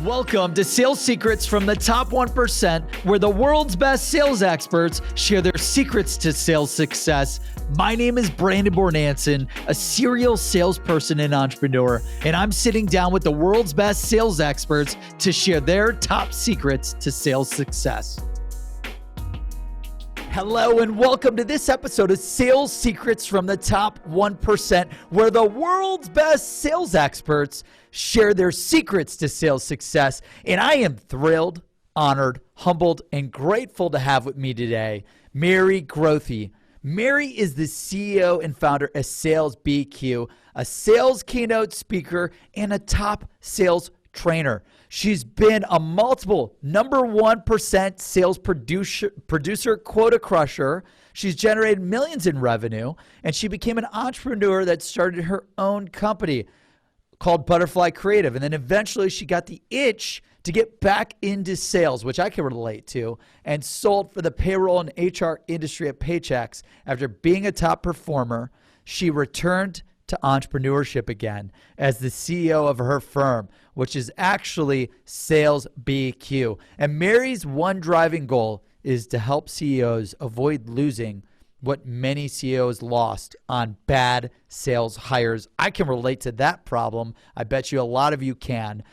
Welcome to Sales Secrets from the Top 1%, where the world's best sales experts share their secrets to sales success. My name is Brandon Bornanson, a serial salesperson and entrepreneur, and I'm sitting down with the world's best sales experts to share their top secrets to sales success. Hello and welcome to this episode of Sales Secrets from the Top 1%, where the world's best sales experts share their secrets to sales success. And I am thrilled, honored, humbled, and grateful to have with me today Mary Grothe. Mary is the CEO and founder of Sales BQ, a sales keynote speaker, and a top sales trainer. She's been a multiple number 1% sales producer quota crusher. She's generated millions in revenue, and she became an entrepreneur that started her own company called Butterfly Creative. And then eventually she got the itch to get back into sales, which I can relate to, and sold for the payroll and HR industry at Paychex. After being a top performer, she returned to entrepreneurship again as the CEO of her firm, which is actually Sales BQ. And Mary's one driving goal is to help CEOs avoid losing what many CEOs lost on bad sales hires. I can relate to that problem. I bet you a lot of you can.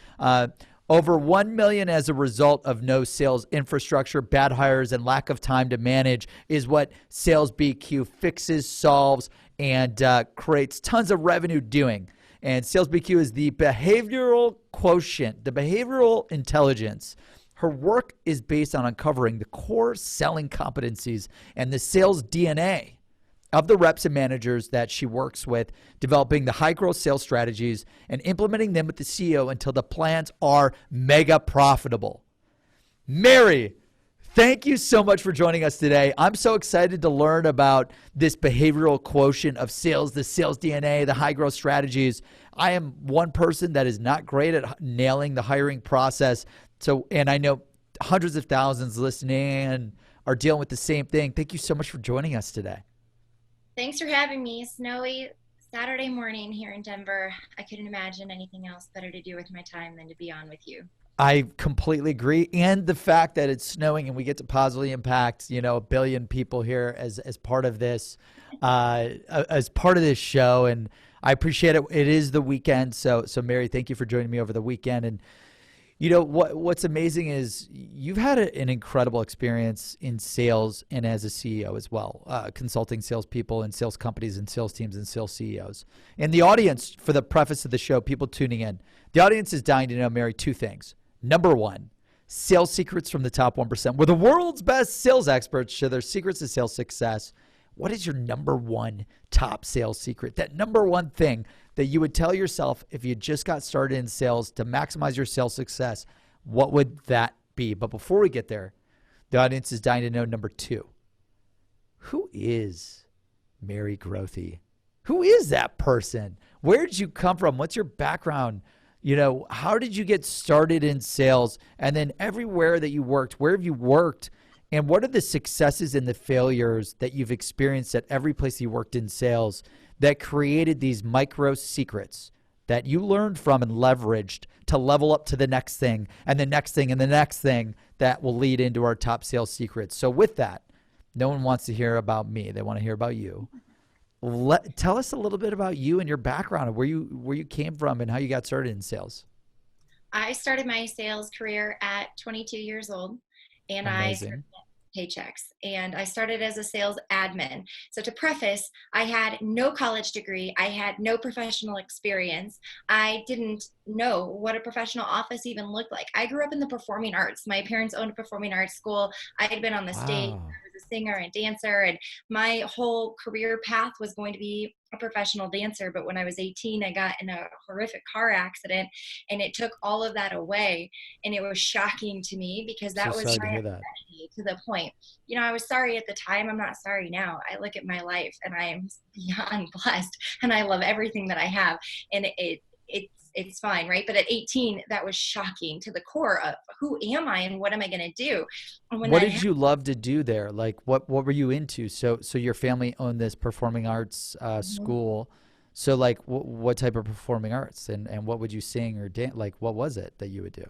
Over 1 million as a result of no sales infrastructure, bad hires, and lack of time to manage is what Sales BQ fixes, solves, and creates tons of revenue doing. And Sales BQ is the behavioral quotient, the behavioral intelligence. Her work is based on uncovering the core selling competencies and the sales DNA of the reps and managers that she works with, developing the high growth sales strategies and implementing them with the CEO until the plans are mega profitable. Mary, thank you so much for joining us today. I'm so excited to learn about this behavioral quotient of sales, the sales DNA, the high growth strategies. I am one person that is not great at nailing the hiring process. And I know hundreds of thousands listening and are dealing with the same thing. Thank you so much for joining us today. Thanks for having me. Snowy Saturday morning here in Denver. I couldn't imagine anything else better to do with my time than to be on with you. I completely agree. And the fact that it's snowing and we get to positively impact, a billion people here as part of this, show. And I appreciate it. It is the weekend. So Mary, thank you for joining me over the weekend. And what's amazing is you've had an incredible experience in sales and as a CEO as well, consulting salespeople and sales companies and sales teams and sales CEOs. And the audience, for the preface of the show, people tuning in, the audience is dying to know, Mary, two things. Number one, sales secrets from the top 1%, where the world's best sales experts share their secrets to sales success. What is your number one top sales secret? That number one thing that you would tell yourself if you just got started in sales to maximize your sales success, what would that be? But before we get there, the audience is dying to know number two. Who is Mary Grothe? Who is that person? Where did you come from? What's your background? How did you get started in sales? And then everywhere that you worked, where have you worked? And what are the successes and the failures that you've experienced at every place you worked in sales that created these micro secrets that you learned from and leveraged to level up to the next thing and the next thing and the next thing that will lead into our top sales secrets? So with that, no one wants to hear about me. They want to hear about you. Tell us a little bit about you and your background and where you came from and how you got started in sales. I started my sales career at 22 years old, and Amazing. I started at Paychex, and I started as a sales admin. So to preface, I had no college degree. I had no professional experience. I didn't know what a professional office even looked like. I grew up in the performing arts. My parents owned a performing arts school. I had been on the stage. I was a singer and dancer, and my whole career path was going to be a professional dancer. But when I was 18, I got in a horrific car accident, and it took all of that away. And it was shocking to me because that was my identity to the point. I was sorry at the time. I'm not sorry now. I look at my life and I am beyond blessed, and I love everything that I have. And it's fine, right? But at 18, that was shocking to the core of who am I and what am I going to do? And what did you love to do there? Like what were you into? So your family owned this performing arts school. So like what type of performing arts and what would you sing or dance? Like what was it that you would do?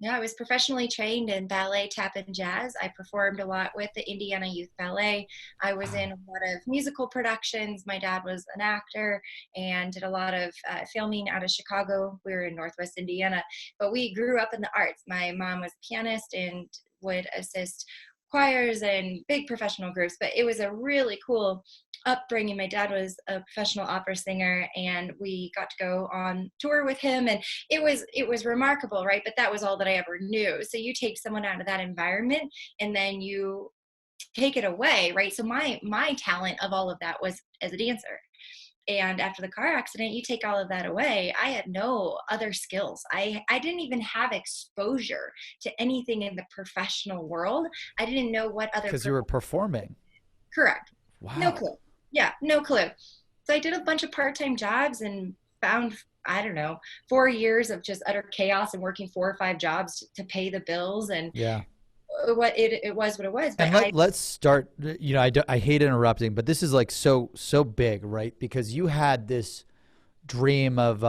Yeah, I was professionally trained in ballet, tap, and jazz. I performed a lot with the Indiana Youth Ballet. I was in Wow. a lot of musical productions. My dad was an actor and did a lot of filming out of Chicago. We were in Northwest Indiana, but we grew up in the arts. My mom was a pianist and would assist choirs and big professional groups, but it was a really cool upbringing. My dad was a professional opera singer, and we got to go on tour with him, and it was remarkable, right? But that was all that I ever knew. So you take someone out of that environment and then you take it away, right? So my talent of all of that was as a dancer. And after the car accident, you take all of that away. I had no other skills. I didn't even have exposure to anything in the professional world. I didn't know what other Because you were performing. correct. No Wow. clue. Yeah, no clue. So I did a bunch of part-time jobs and found, I don't know, 4 years of just utter chaos and working 4 or 5 jobs to pay the bills. And Yeah. it was what it was. But And let's start, I hate interrupting, but this is like so big, right? Because you had this dream of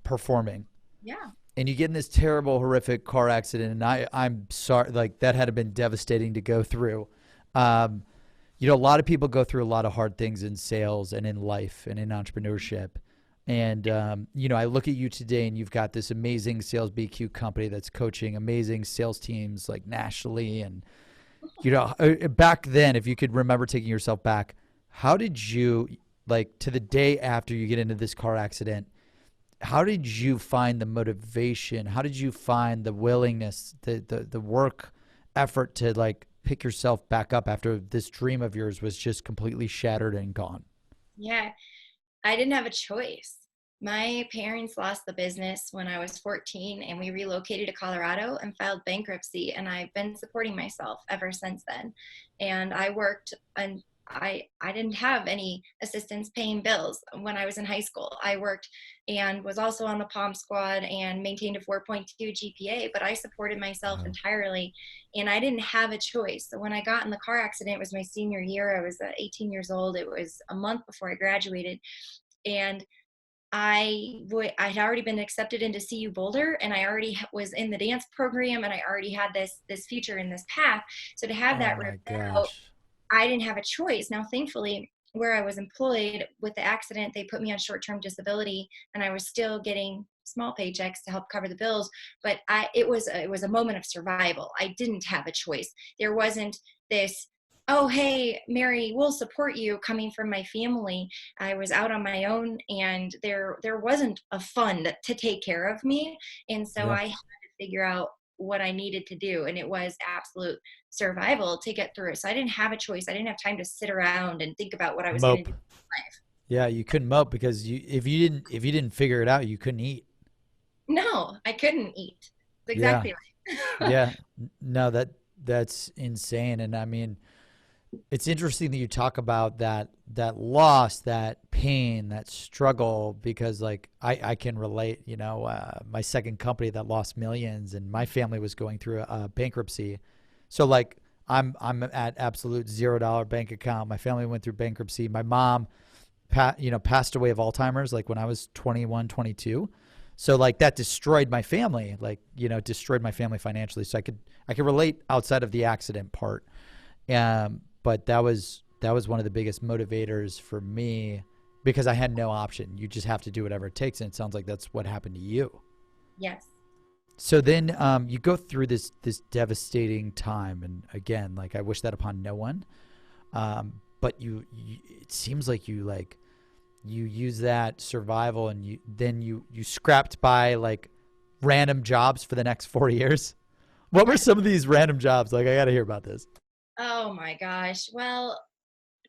performing, yeah, and you get in this terrible, horrific car accident, and I'm sorry, like that had been devastating to go through. Um, a lot of people go through a lot of hard things in sales and in life and in entrepreneurship. And, I look at you today and you've got this amazing sales BQ company that's coaching amazing sales teams like nationally. And, back then, if you could remember taking yourself back, how did you, like to the day after you get into this car accident, how did you find the motivation? How did you find the willingness, the work effort to like pick yourself back up after this dream of yours was just completely shattered and gone? yeah. I didn't have a choice. My parents lost the business when I was 14, and we relocated to Colorado and filed bankruptcy. And I've been supporting myself ever since then. And I worked, and I didn't have any assistance paying bills when I was in high school. I worked and was also on the Palm Squad and maintained a 4.2 GPA, but I supported myself Wow. entirely, and I didn't have a choice. So when I got in the car accident, it was my senior year. I was 18 years old. It was a month before I graduated, and I had already been accepted into CU Boulder, and I already was in the dance program, and I already had this future in this path. So to have Oh that my ripped out, gosh. I didn't have a choice. Now, thankfully, where I was employed with the accident, they put me on short-term disability, and I was still getting small paychecks to help cover the bills. But it was a moment of survival. I didn't have a choice. There wasn't this, oh hey Mary, we'll support you, coming from my family. I was out on my own, and there wasn't a fund to take care of me, and so Yeah. I had to figure out what I needed to do, and it was absolute survival to get through it. So I didn't have a choice. I didn't have time to sit around and think about what I was going to do Mope. in life. Yeah, you couldn't mope because if you didn't figure it out, you couldn't eat. No, I couldn't eat. That's Yeah. exactly right. Yeah. No, that's insane. And I mean, it's interesting that you talk about that loss, that pain, that struggle, because like I can relate. My second company that lost millions, and my family was going through a bankruptcy. So like I'm at absolute $0 bank account. My family went through bankruptcy. My mom passed away of Alzheimer's like when I was 21, 22. So like that destroyed my family, like, destroyed my family financially. So I could relate outside of the accident part. But that was one of the biggest motivators for me because I had no option. You just have to do whatever it takes. And it sounds like that's what happened to you. Yes. So then you go through this devastating time. And again, like I wish that upon no one. But it seems like you use that survival and you scrapped by like random jobs for the next 4 years. What were some of these random jobs? Like, I got to hear about this. Oh my gosh. Well,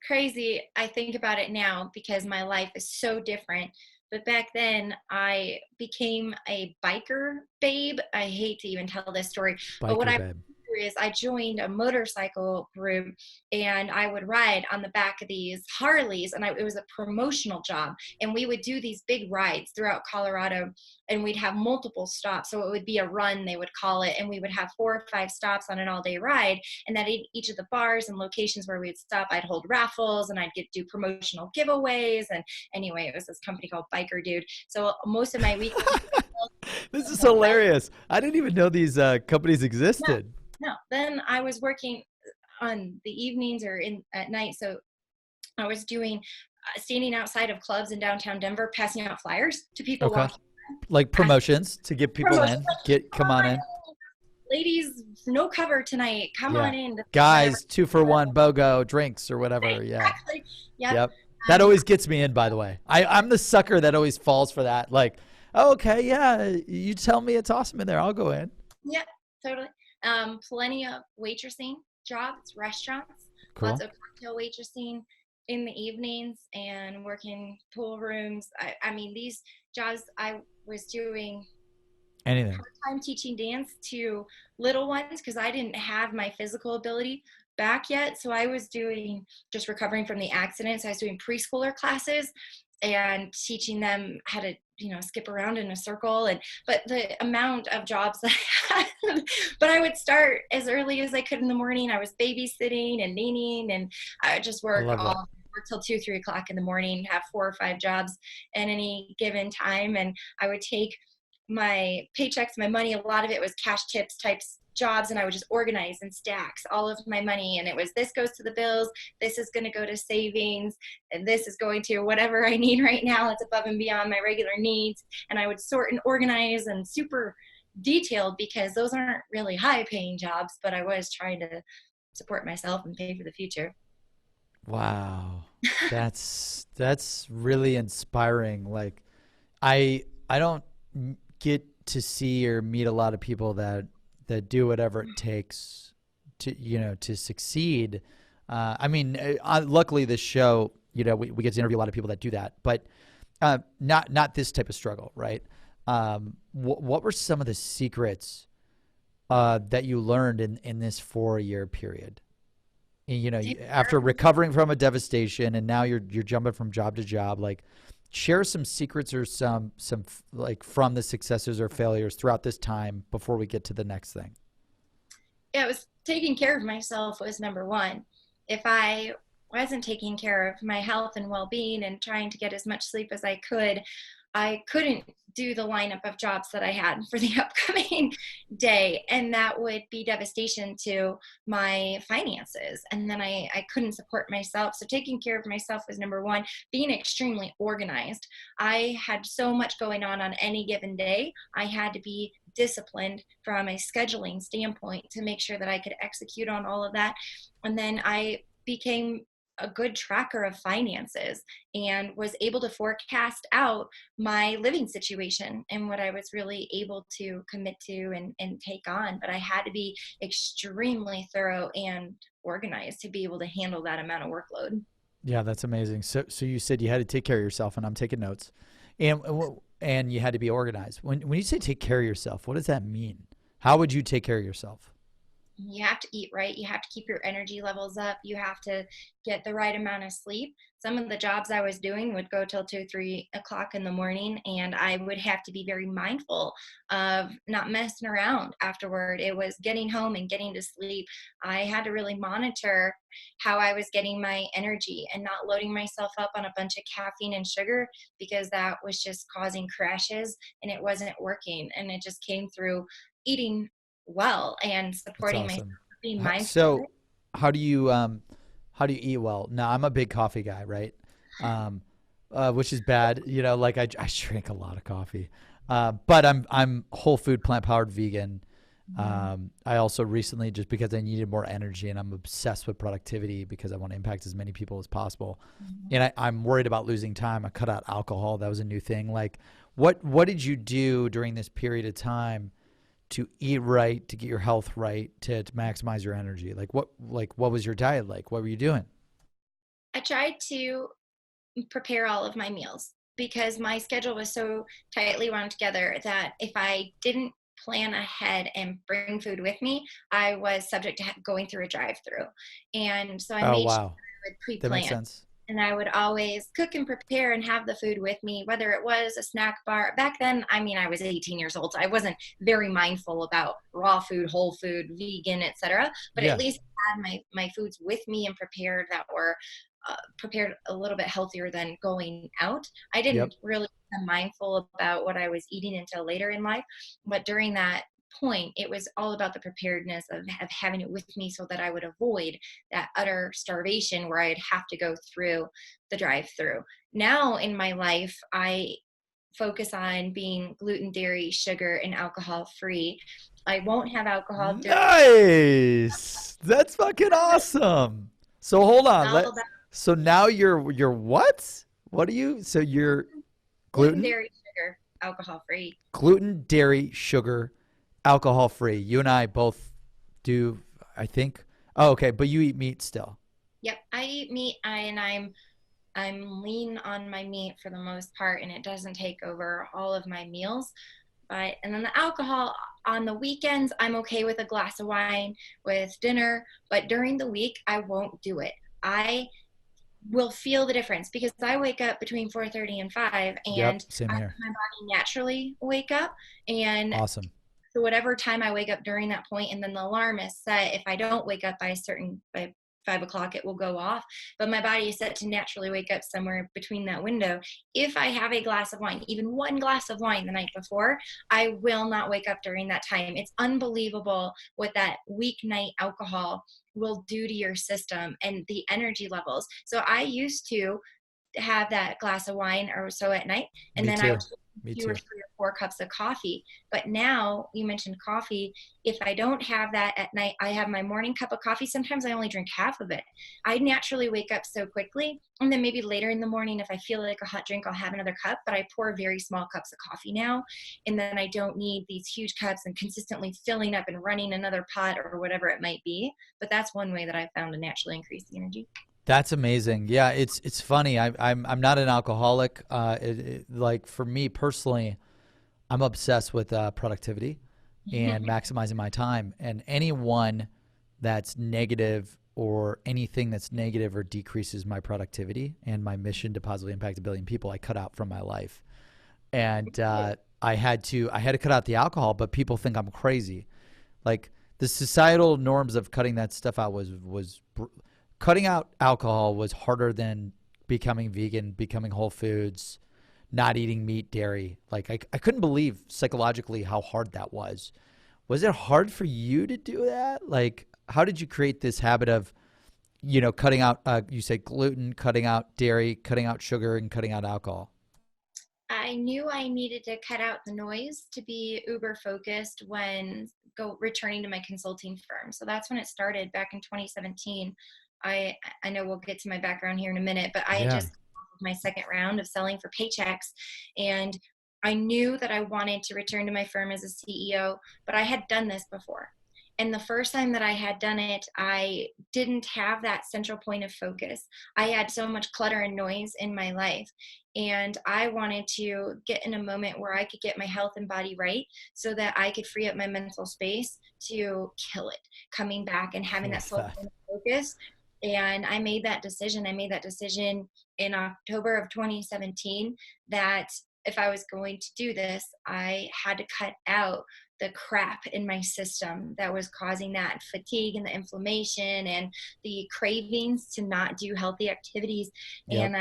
crazy. I think about it now because my life is so different. But back then, I became a biker babe. I hate to even tell this story, but what Biker I babe. is I joined a motorcycle group, and I would ride on the back of these Harleys, and it was a promotional job. And we would do these big rides throughout Colorado, and we'd have multiple stops. So it would be a run, they would call it, and we would have 4 or 5 stops on an all-day ride. And at each of the bars and locations where we'd stop, I'd hold raffles, and I'd do promotional giveaways. And anyway, it was this company called Biker Dude. So most of my week. This is hilarious. I didn't even know these companies existed. No. Then I was working on the evenings or at night. So I was doing standing outside of clubs in downtown Denver, passing out flyers to people walking. Like promotions to get people in. Come on in. Ladies, no cover tonight. Come on in. Guys, 2 for 1 BOGO drinks or whatever. Exactly. Yep. That always gets me in, by the way. I'm the sucker that always falls for that. Like, oh, okay, yeah, you tell me it's awesome in there, I'll go in. Yeah, totally. Plenty of waitressing jobs, restaurants, cool. Lots of cocktail waitressing in the evenings and working pool rooms. I mean, these jobs I was doing anything. Part-time teaching dance to little ones because I didn't have my physical ability back yet. So I was doing just recovering from the accident. So I was doing preschooler classes and teaching them how to, skip around in a circle. But the amount of jobs that I had, but I would start as early as I could in the morning. I was babysitting and nannying, and I would just work till 2, 3 o'clock in the morning, have 4 or 5 jobs at any given time. And I would take my paychecks, my money, a lot of it was cash tips types jobs, and I would just organize in stacks all of my money. And it was, this goes to the bills, this is going to go to savings, and this is going to whatever I need right now. It's above and beyond my regular needs. And I would sort and organize and super detailed because those aren't really high paying jobs, but I was trying to support myself and pay for the future. Wow. That's really inspiring. Like I don't get to see or meet a lot of people that do whatever it takes to succeed. I mean, luckily this show, we get to interview a lot of people that do that, but not this type of struggle, right? What were some of the secrets that you learned in this 4-year period? After recovering from a devastation, and now you're jumping from job to job, like share some secrets or some like from the successes or failures throughout this time before we get to the next thing. Yeah, it was taking care of myself was number one. If I wasn't taking care of my health and well-being and trying to get as much sleep as I couldn't do the lineup of jobs that I had for the upcoming day. And that would be devastation to my finances. And then I couldn't support myself. So taking care of myself was number one. Being extremely organized. I had so much going on any given day. I had to be disciplined from a scheduling standpoint to make sure that I could execute on all of that. And then I became a good tracker of finances and was able to forecast out my living situation and what I was really able to commit to and take on. But I had to be extremely thorough and organized to be able to handle that amount of workload. Yeah, that's amazing. So you said you had to take care of yourself, and I'm taking notes, and you had to be organized. When you say take care of yourself, what does that mean? How would you take care of yourself? You have to eat right. You have to keep your energy levels up. You have to get the right amount of sleep. Some of the jobs I was doing would go till 2, 3 o'clock in the morning, and I would have to be very mindful of not messing around afterward. It was getting home and getting to sleep. I had to really monitor how I was getting my energy and not loading myself up on a bunch of caffeine and sugar, because that was just causing crashes and it wasn't working. And it just came through eating well and supporting myself, being mindful. So how do you eat well? Now, I'm a big coffee guy, right? Which is bad. Like I drink a lot of coffee, but I'm whole food, plant powered vegan. I also recently, just because I needed more energy and I'm obsessed with productivity because I want to impact as many people as possible. And I'm worried about losing time. I cut out alcohol. That was a new thing. Like what did you do during this period of time to eat right, to get your health right, to maximize your energy? What was your diet like? What were you doing? I tried to prepare all of my meals because my schedule was so tightly wound together that if I didn't plan ahead and bring food with me, I was subject to going through a drive-through. And so I Oh, made sure wow. I would That makes pre-plan. sense. And I would always cook and prepare and have the food with me, whether it was a snack bar. Back then, I mean, I was 18 years old, so I wasn't very mindful about raw food, whole food, vegan, etc. But at Yeah. least I had my foods with me and prepared that were prepared a little bit healthier than going out. I Yep. didn't really become mindful about what I was eating until later in life, but during that point, it was all about the preparedness of having it with me so that I would avoid that utter starvation where I'd have to go through the drive through. Now in my life, I focus on being gluten, dairy, sugar, and alcohol free. I won't have alcohol during. Nice. That's fucking awesome. So hold It's on. all about So now you're what? What are you? So you're gluten, gluten, dairy, sugar, alcohol free. gluten, dairy, sugar, alcohol free. You and I both do, I think. Oh, okay. But you eat meat still. Yep, I eat meat, and I'm lean on my meat for the most part, and it doesn't take over all of my meals. But and then the alcohol on the weekends, I'm okay with a glass of wine with dinner, but during the week, I won't do it. I will feel the difference because I wake up between 4:30 and 5, Yep. and Same I here. let my body naturally wake up. And Awesome. so whatever time I wake up during that point, and then the alarm is set. If I don't wake up by 5 o'clock, it will go off. But my body is set to naturally wake up somewhere between that window. If I have a glass of wine, even one glass of wine the night before, I will not wake up during that time. It's unbelievable what that weeknight alcohol will do to your system and the energy levels. So I used to have that glass of wine or so at night, and Me then I would too. take Me 2 or too. 3 or 4 cups of coffee. But now you mentioned coffee. If I don't have that at night, I have my morning cup of coffee. Sometimes I only drink half of it. I naturally wake up so quickly, and then maybe later in the morning, if I feel like a hot drink, I'll have another cup. But I pour very small cups of coffee now, and then I don't need these huge cups and consistently filling up and running another pot or whatever it might be. But that's one way that I found to naturally increase the energy. That's amazing. Yeah, it's funny. I'm not an alcoholic. Like for me personally, I'm obsessed with productivity and maximizing my time. And anyone that's negative or anything that's negative or decreases my productivity and my mission to positively impact 1 billion people, I cut out from my life. And I had to cut out the alcohol, but people think I'm crazy. Like the societal norms of cutting that stuff out cutting out alcohol was harder than becoming vegan, becoming whole foods, not eating meat, dairy. Like I couldn't believe psychologically how hard that was. Was it hard for you to do that? Like, how did you create this habit of, cutting out, you say gluten, cutting out dairy, cutting out sugar, and cutting out alcohol? I knew I needed to cut out the noise to be uber focused when returning to my consulting firm. So that's when it started back in 2017. I know we'll get to my background here in a minute, but I had Yeah. just come off of my second round of selling for paychecks, and I knew that I wanted to return to my firm as a CEO, but I had done this before. And the first time that I had done it, I didn't have that central point of focus. I had so much clutter and noise in my life. And I wanted to get in a moment where I could get my health and body right so that I could free up my mental space to kill it, coming back and having that Love sole that. point of focus. And I made that decision. I made that decision in October of 2017 that if I was going to do this, I had to cut out the crap in my system that was causing that fatigue and the inflammation and the cravings to not do healthy activities. Yep.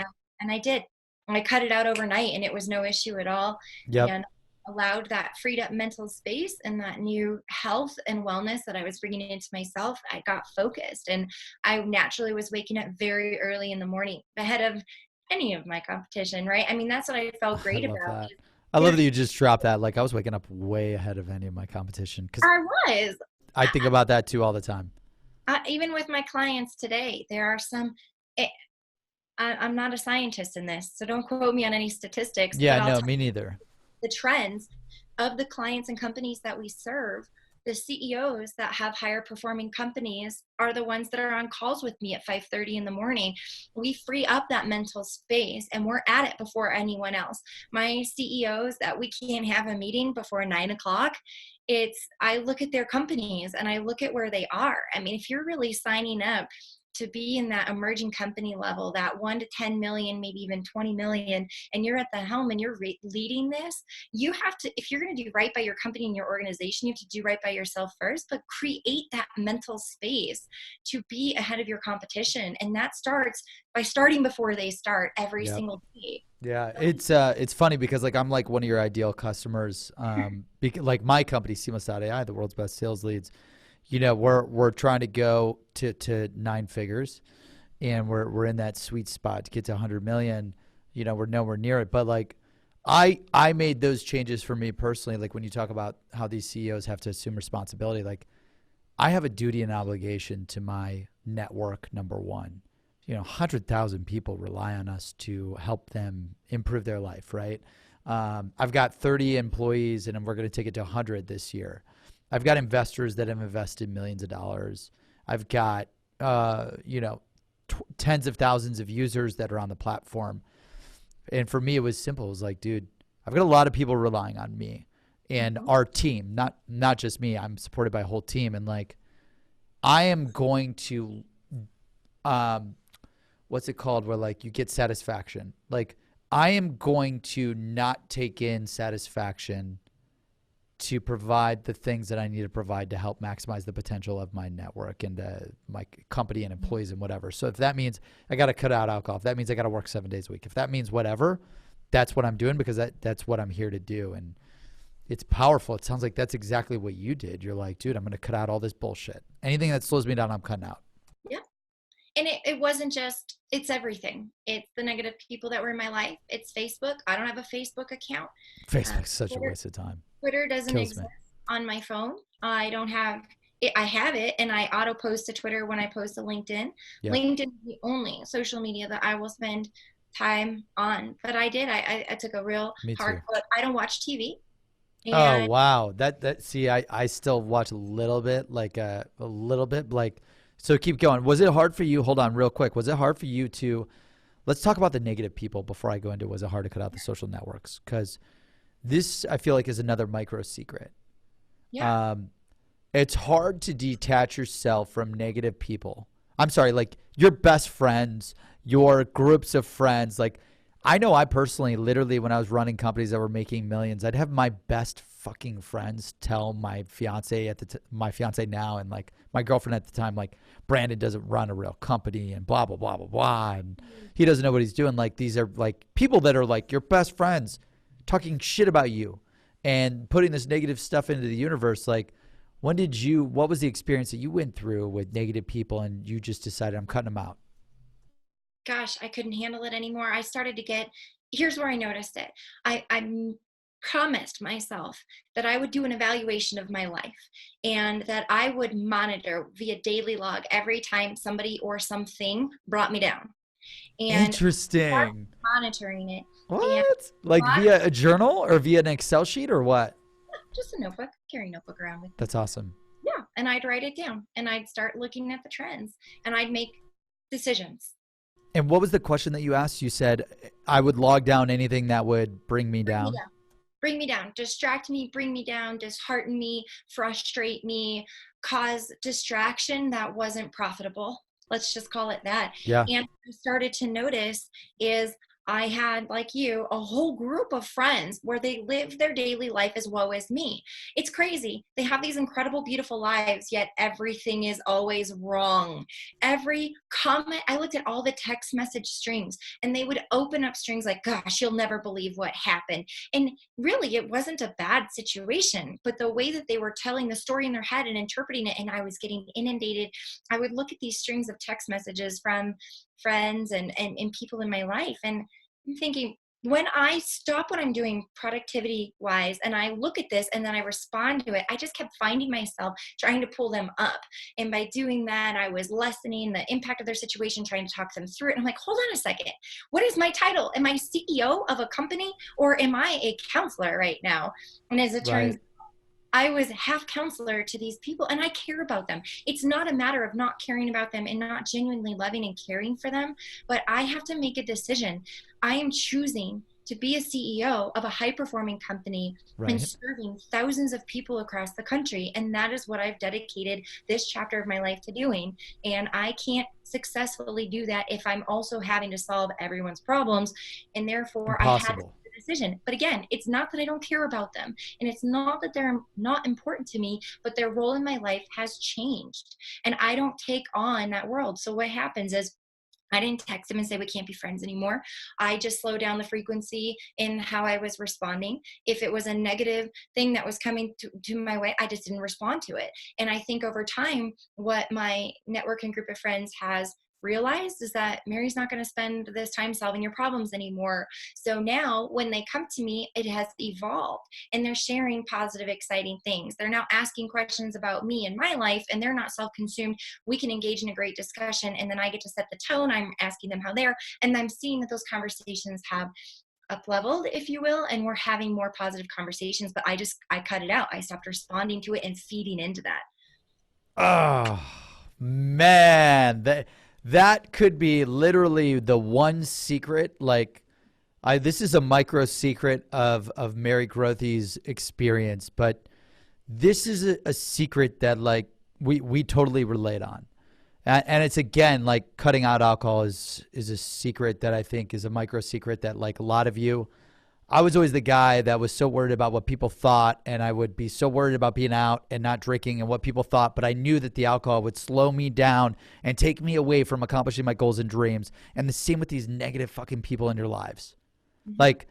And I did. I cut it out overnight, and it was no issue at all. Yep. And allowed that freed up mental space and that new health and wellness that I was bringing into myself. I got focused, and I naturally was waking up very early in the morning ahead of any of my competition, right? I mean, that's what I felt I great love about. that. I love that you just dropped that. Like I was waking up way ahead of any of my competition because I was. I think about that too all the time. Even with my clients today, there are some. It, I'm not a scientist in this, so don't quote me on any statistics, but Yeah, I'll no, tell me neither. you the trends of the clients and companies that we serve. The CEOs that have higher performing companies are the ones that are on calls with me at 5:30 in the morning. We free up that mental space and we're at it before anyone else. My CEOs that we can't have a meeting before 9 o'clock, I look at their companies and I look at where they are. I mean, if you're really signing up to be in that emerging company level, that 1 to 10 million, maybe even 20 million, and you're at the helm and you're leading this, you have to, if you're going to do right by your company and your organization, you have to do right by yourself first, but create that mental space to be ahead of your competition. And that starts by starting before they start every Yep. single day. Yeah, it's funny because like I'm like one of your ideal customers. Like my company, Seamless.ai, the world's best sales leads. You know, we're trying to go to 9 figures, and we're in that sweet spot to get to 100 million. You know, we're nowhere near it, but like I made those changes for me personally. Like when you talk about how these CEOs have to assume responsibility, like I have a duty and obligation to my network. Number one, you know, 100,000 people rely on us to help them improve their life, right? I've got 30 employees, and we're going to take it to 100 this year. I've got investors that have invested millions of dollars. I've got, you know, tens of thousands of users that are on the platform. And for me, it was simple. It was like, dude, I've got a lot of people relying on me and our team, not just me. I'm supported by a whole team. And like, I am going to, what's it called? Where like you get satisfaction. Like I am going to not take in satisfaction to provide the things that I need to provide to help maximize the potential of my network and my company and employees and whatever. So if that means I got to cut out alcohol, if that means I got to work 7 days a week, if that means whatever, that's what I'm doing because that's what I'm here to do. And it's powerful. It sounds like that's exactly what you did. You're like, dude, I'm going to cut out all this bullshit. Anything that slows me down, I'm cutting out. Yeah. And it wasn't just, it's everything. It's the negative people that were in my life. It's Facebook. I don't have a Facebook account. Facebook's such a waste of time. Twitter doesn't Kills exist me. on my phone. I don't have it. I have it and I auto post to Twitter when I post to LinkedIn. Yep. LinkedIn is the only social media that I will spend time on. But I did. I took a real hard look. I don't watch TV. Oh, wow. See, I still watch a little bit, like a little bit, like, so keep going. Was it hard for you? Hold on real quick. Was it hard for you to, let's talk about the negative people before I go into, was it hard to cut out the social networks? Because this, I feel like, is another micro secret. Yeah. It's hard to detach yourself from negative people. I'm sorry, like your best friends, your groups of friends. Like I know I personally, literally when I was running companies that were making millions, I'd have my best fucking friends tell my fiance my fiance now and like my girlfriend at the time, like Brandon doesn't run a real company and blah, blah, blah, blah, blah. And he doesn't know what he's doing. Like these are like people that are like your best friends talking shit about you and putting this negative stuff into the universe. Like what was the experience that you went through with negative people and you just decided I'm cutting them out? Gosh, I couldn't handle it anymore. I started to here's where I noticed it. I promised myself that I would do an evaluation of my life and that I would monitor via daily log every time somebody or something brought me down. And interesting. Monitoring it. What? Like via a journal or via an Excel sheet or what? Just a notebook. Carry a notebook around with me. That's awesome. Yeah. And I'd write it down and I'd start looking at the trends and I'd make decisions. And what was the question that you asked? You said, I would log down anything that would bring me down. Bring me down, distract me, bring me down, dishearten me, frustrate me, cause distraction that wasn't profitable. Let's just call it that. Yeah. And I started to notice is I had, like you, a whole group of friends where they live their daily life as woe as me. It's crazy. They have these incredible, beautiful lives, yet everything is always wrong. Every comment, I looked at all the text message strings and they would open up strings like, gosh, you'll never believe what happened. And really, it wasn't a bad situation, but the way that they were telling the story in their head and interpreting it, and I was getting inundated. I would look at these strings of text messages from friends and people in my life. And I'm thinking, when I stop what I'm doing productivity wise and I look at this and then I respond to it, I just kept finding myself trying to pull them up. And by doing that, I was lessening the impact of their situation, trying to talk them through it. And I'm like, hold on a second. What is my title? Am I CEO of a company or am I a counselor right now? And as it turns out, I was half counselor to these people, and I care about them. It's not a matter of not caring about them and not genuinely loving and caring for them, but I have to make a decision. I am choosing to be a CEO of a high performing company and Right. serving thousands of people across the country. And that is what I've dedicated this chapter of my life to doing. And I can't successfully do that if I'm also having to solve everyone's problems. And therefore, I had to Impossible. make a decision. But again, it's not that I don't care about them. And it's not that they're not important to me, but their role in my life has changed. And I don't take on that world. So what happens is, I didn't text him and say we can't be friends anymore. I just slowed down the frequency in how I was responding. If it was a negative thing that was coming to my way, I just didn't respond to it. And I think over time, what my network and group of friends has realized is that Mary's not going to spend this time solving your problems anymore. So now when they come to me, it has evolved and they're sharing positive, exciting things. They're now asking questions about me and my life, and they're not self-consumed. We can engage in a great discussion, and then I get to set the tone. I'm asking them how they're, and I'm seeing that those conversations have up leveled, if you will, and we're having more positive conversations. But I cut it out. I stopped responding to it and feeding into that. Oh man, that could be literally the one secret. Like, this is a micro secret of Mary Grothe's experience, but this is a secret that like we totally relate on. And it's, again, like cutting out alcohol is a secret that I think is a micro secret that, like, a lot of you, I was always the guy that was so worried about what people thought, and I would be so worried about being out and not drinking and what people thought, but I knew that the alcohol would slow me down and take me away from accomplishing my goals and dreams. And the same with these negative fucking people in your lives. Mm-hmm. Like,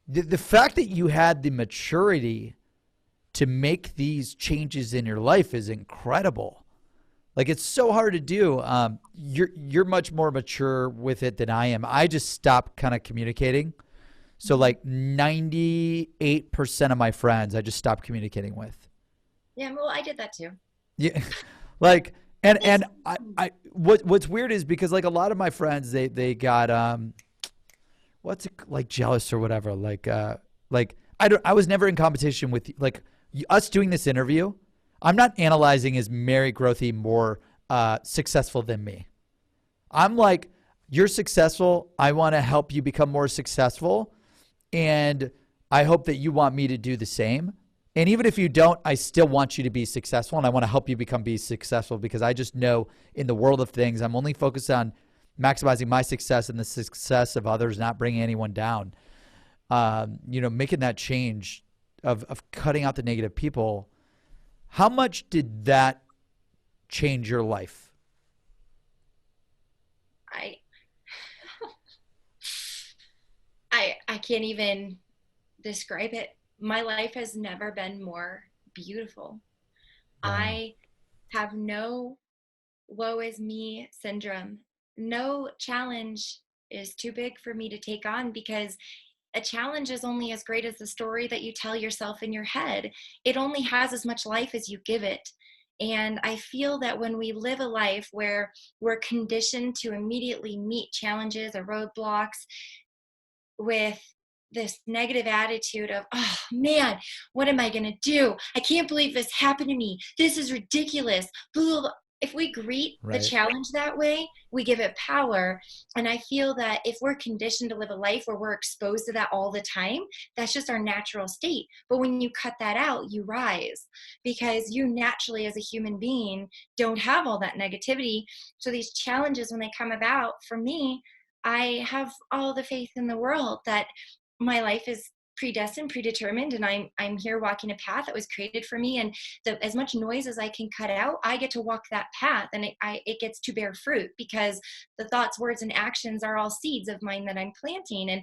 the fact that you had the maturity to make these changes in your life is incredible. Like, it's so hard to do. You're much more mature with it than I am. I just stopped kind of communicating. So like 98% of my friends, I just stopped communicating with. Yeah, well, I did that too. Yeah, like, and what's weird is because, like, a lot of my friends, they got what's it, like, jealous or whatever. Like I was never in competition with, like, us doing this interview. I'm not analyzing, is Mary Grothe more successful than me. I'm like, you're successful. I want to help you become more successful. And I hope that you want me to do the same. And even if you don't, I still want you to be successful. And I want to help you be successful, because I just know in the world of things, I'm only focused on maximizing my success and the success of others, not bringing anyone down. Making that change of cutting out the negative people. How much did that change your life? I can't even describe it. My life has never been more beautiful. Wow. I have no woe is me syndrome. No challenge is too big for me to take on, because a challenge is only as great as the story that you tell yourself in your head. It only has as much life as you give it. And I feel that when we live a life where we're conditioned to immediately meet challenges or roadblocks with this negative attitude of, oh man, what am I going to do? I can't believe this happened to me. This is ridiculous. Blah, blah, blah. If we greet the Right. challenge that way, we give it power. And I feel that if we're conditioned to live a life where we're exposed to that all the time, that's just our natural state. But when you cut that out, you rise, because you naturally, as a human being, don't have all that negativity. So these challenges, when they come about, for me, I have all the faith in the world that my life is predestined, predetermined, and I'm here walking a path that was created for me. And as much noise as I can cut out, I get to walk that path, and it gets to bear fruit, because the thoughts, words, and actions are all seeds of mine that I'm planting. And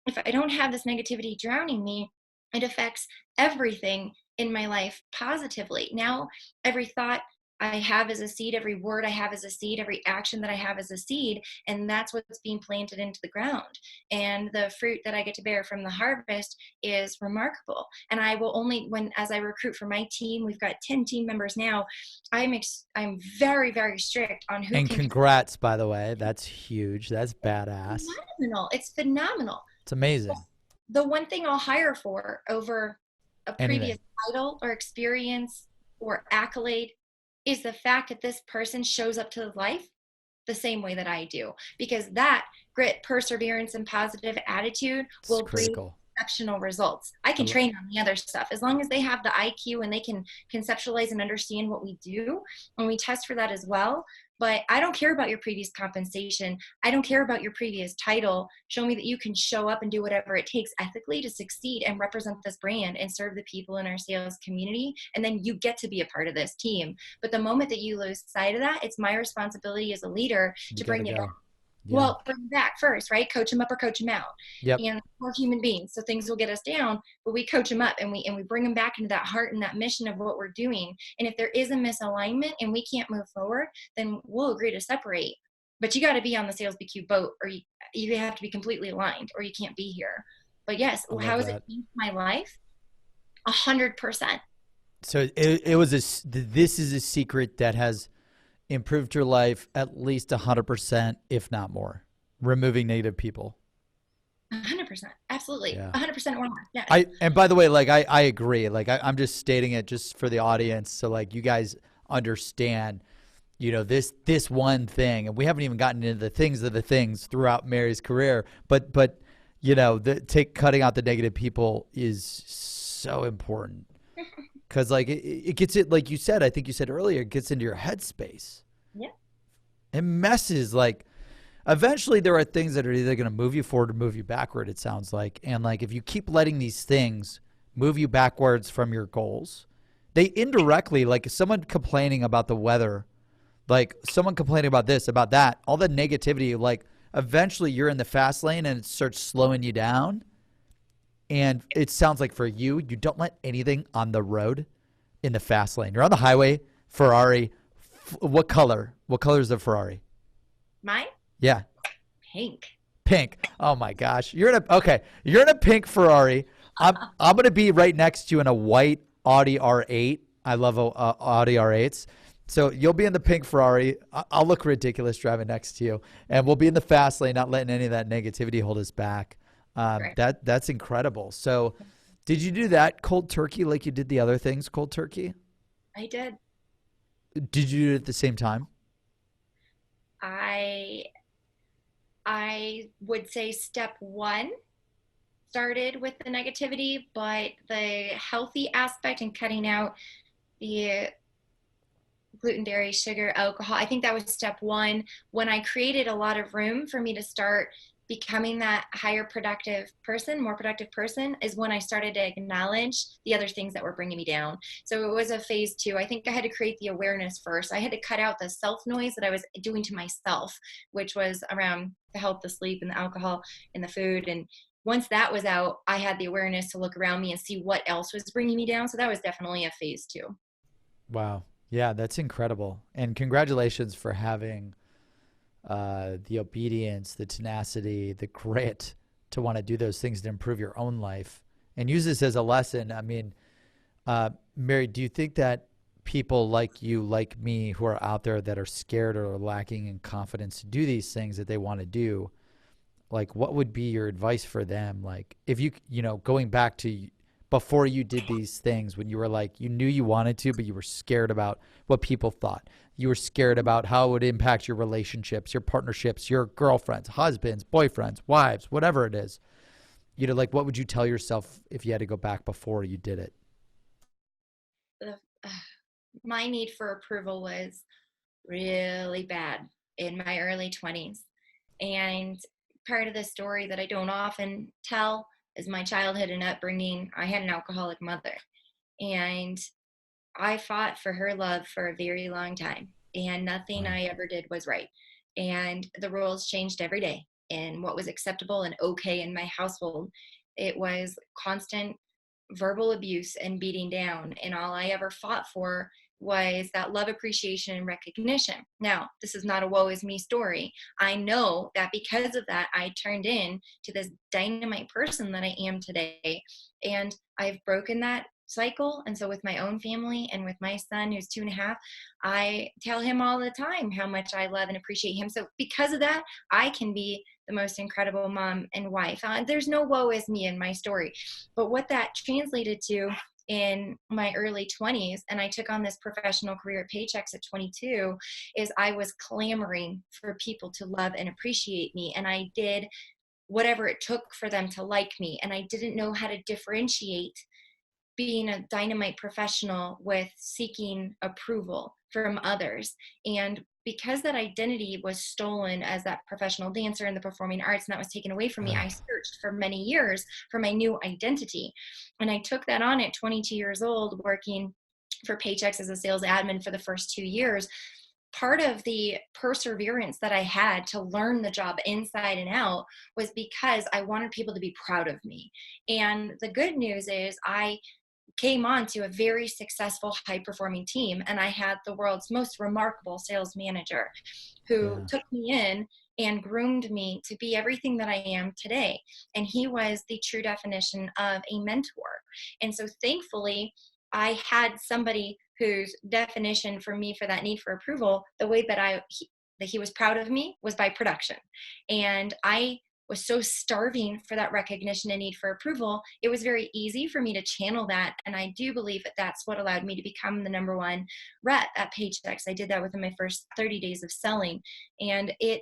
if I don't have this negativity drowning me, it affects everything in my life positively. Now, every thought I have is a seed, every word I have is a seed, every action that I have is a seed, and that's what's being planted into the ground. And the fruit that I get to bear from the harvest is remarkable. And I will only, as I recruit for my team, we've got 10 team members now, I'm very, very strict on who And can. congrats, by the way. That's huge. That's badass. It's phenomenal. It's amazing. The one thing I'll hire for over a Anything. previous title or experience or accolade is the fact that this person shows up to life the same way that I do, because that grit, perseverance, and positive attitude It's will breed critical. exceptional results. I I can lo- train on the other stuff as long as they have the IQ and they can conceptualize and understand what we do, and we test for that as well. But I don't care about your previous compensation. I don't care about your previous title. Show me that you can show up and do whatever it takes ethically to succeed and represent this brand and serve the people in our sales community. And then you get to be a part of this team. But the moment that you lose sight of that, it's my responsibility as a leader You to got to bring it back. go. Yeah. Well, bring them back first, right? Coach them up or coach them out. Yep. And we're human beings, so things will get us down, but we coach them up and we bring them back into that heart and that mission of what we're doing. And if there is a misalignment and we can't move forward, then we'll agree to separate. But you got to be on the sales BQ boat, or you have to be completely aligned, or you can't be here. But yes, I how love has it that. changed my life? 100%. So this is a secret that has improved your life at least 100%, if not more. Removing negative people. 100%. Absolutely. Yeah. 100% or more. Yes. And by the way, like I agree. Like I'm just stating it just for the audience, so like you guys understand, this one thing, and we haven't even gotten into the things of the things throughout Mary's career, but cutting out the negative people is so important, because like it gets it, like you said, I think you said earlier, it gets into your headspace. Yeah. It messes, like, eventually there are things that are either going to move you forward or move you backward, it sounds like. And like if you keep letting these things move you backwards from your goals, they indirectly, like someone complaining about the weather, like someone complaining about this, about that, all the negativity, like eventually you're in the fast lane and it starts slowing you down. And it sounds like for you, you don't let anything on the road in the fast lane. You're on the highway, Ferrari. What color? What color is the Ferrari? Mine? Yeah. Pink. Pink. Oh my gosh. You're in a pink Ferrari. I'm going to be right next to you in a white Audi R8. I love Audi R8s. So you'll be in the pink Ferrari. I'll look ridiculous driving next to you, and we'll be in the fast lane, not letting any of that negativity hold us back. Right. That's incredible. So did you do that cold turkey like you did the other things cold turkey? I did. Did you do it at the same time? I I would say step one started with the negativity, but the healthy aspect and cutting out the gluten, dairy, sugar, alcohol, I think that was step one. When I created a lot of room for me to start becoming that higher productive person, more productive person, is when I started to acknowledge the other things that were bringing me down. So it was a phase two. I think I had to create the awareness first. I had to cut out the self noise that I was doing to myself, which was around the health, the sleep, and the alcohol, and the food. And once that was out, I had the awareness to look around me and see what else was bringing me down. So that was definitely a phase two. Wow. Yeah, that's incredible. And congratulations for having the obedience, the tenacity, the grit to want to do those things to improve your own life and use this as a lesson. I mean, Mary, do you think that people like you, like me, who are out there that are scared or lacking in confidence to do these things that they want to do, like what would be your advice for them? Like if going back to before you did these things, when you were like, you knew you wanted to, but you were scared about what people thought. You were scared about how it would impact your relationships, your partnerships, your girlfriends, husbands, boyfriends, wives, whatever it is. Like what would you tell yourself if you had to go back before you did it? My need for approval was really bad in my early 20s. And part of the story that I don't often tell is my childhood and upbringing. I had an alcoholic mother, and I fought for her love for a very long time, and nothing Wow. I ever did was right. And the rules changed every day, and what was acceptable and okay in my household, it was constant verbal abuse and beating down. And all I ever fought for was that love, appreciation, and recognition. Now, this is not a woe is me story. I know that because of that, I turned in to this dynamite person that I am today. And I've broken that cycle. And so with my own family and with my son, who's 2.5, I tell him all the time how much I love and appreciate him. So because of that, I can be the most incredible mom and wife. There's no woe is me in my story. But what that translated to in my early 20s and I took on this professional career at Paychex at 22 is I was clamoring for people to love and appreciate me. And I did whatever it took for them to like me. And I didn't know how to differentiate being a dynamite professional with seeking approval from others. And because that identity was stolen as that professional dancer in the performing arts and that was taken away from me, I searched for many years for my new identity. And I took that on at 22 years old, working for Paychex as a sales admin for the first 2 years. Part of the perseverance that I had to learn the job inside and out was because I wanted people to be proud of me. And the good news is I came on to a very successful, high performing team. And I had the world's most remarkable sales manager who took me in and groomed me to be everything that I am today. And he was the true definition of a mentor. And so thankfully, I had somebody whose definition for me for that need for approval, the way that he was proud of me was by production. And I was so starving for that recognition and need for approval, it was very easy for me to channel that. And I do believe that that's what allowed me to become the number one rep at Paychex. I did that within my first 30 days of selling. And it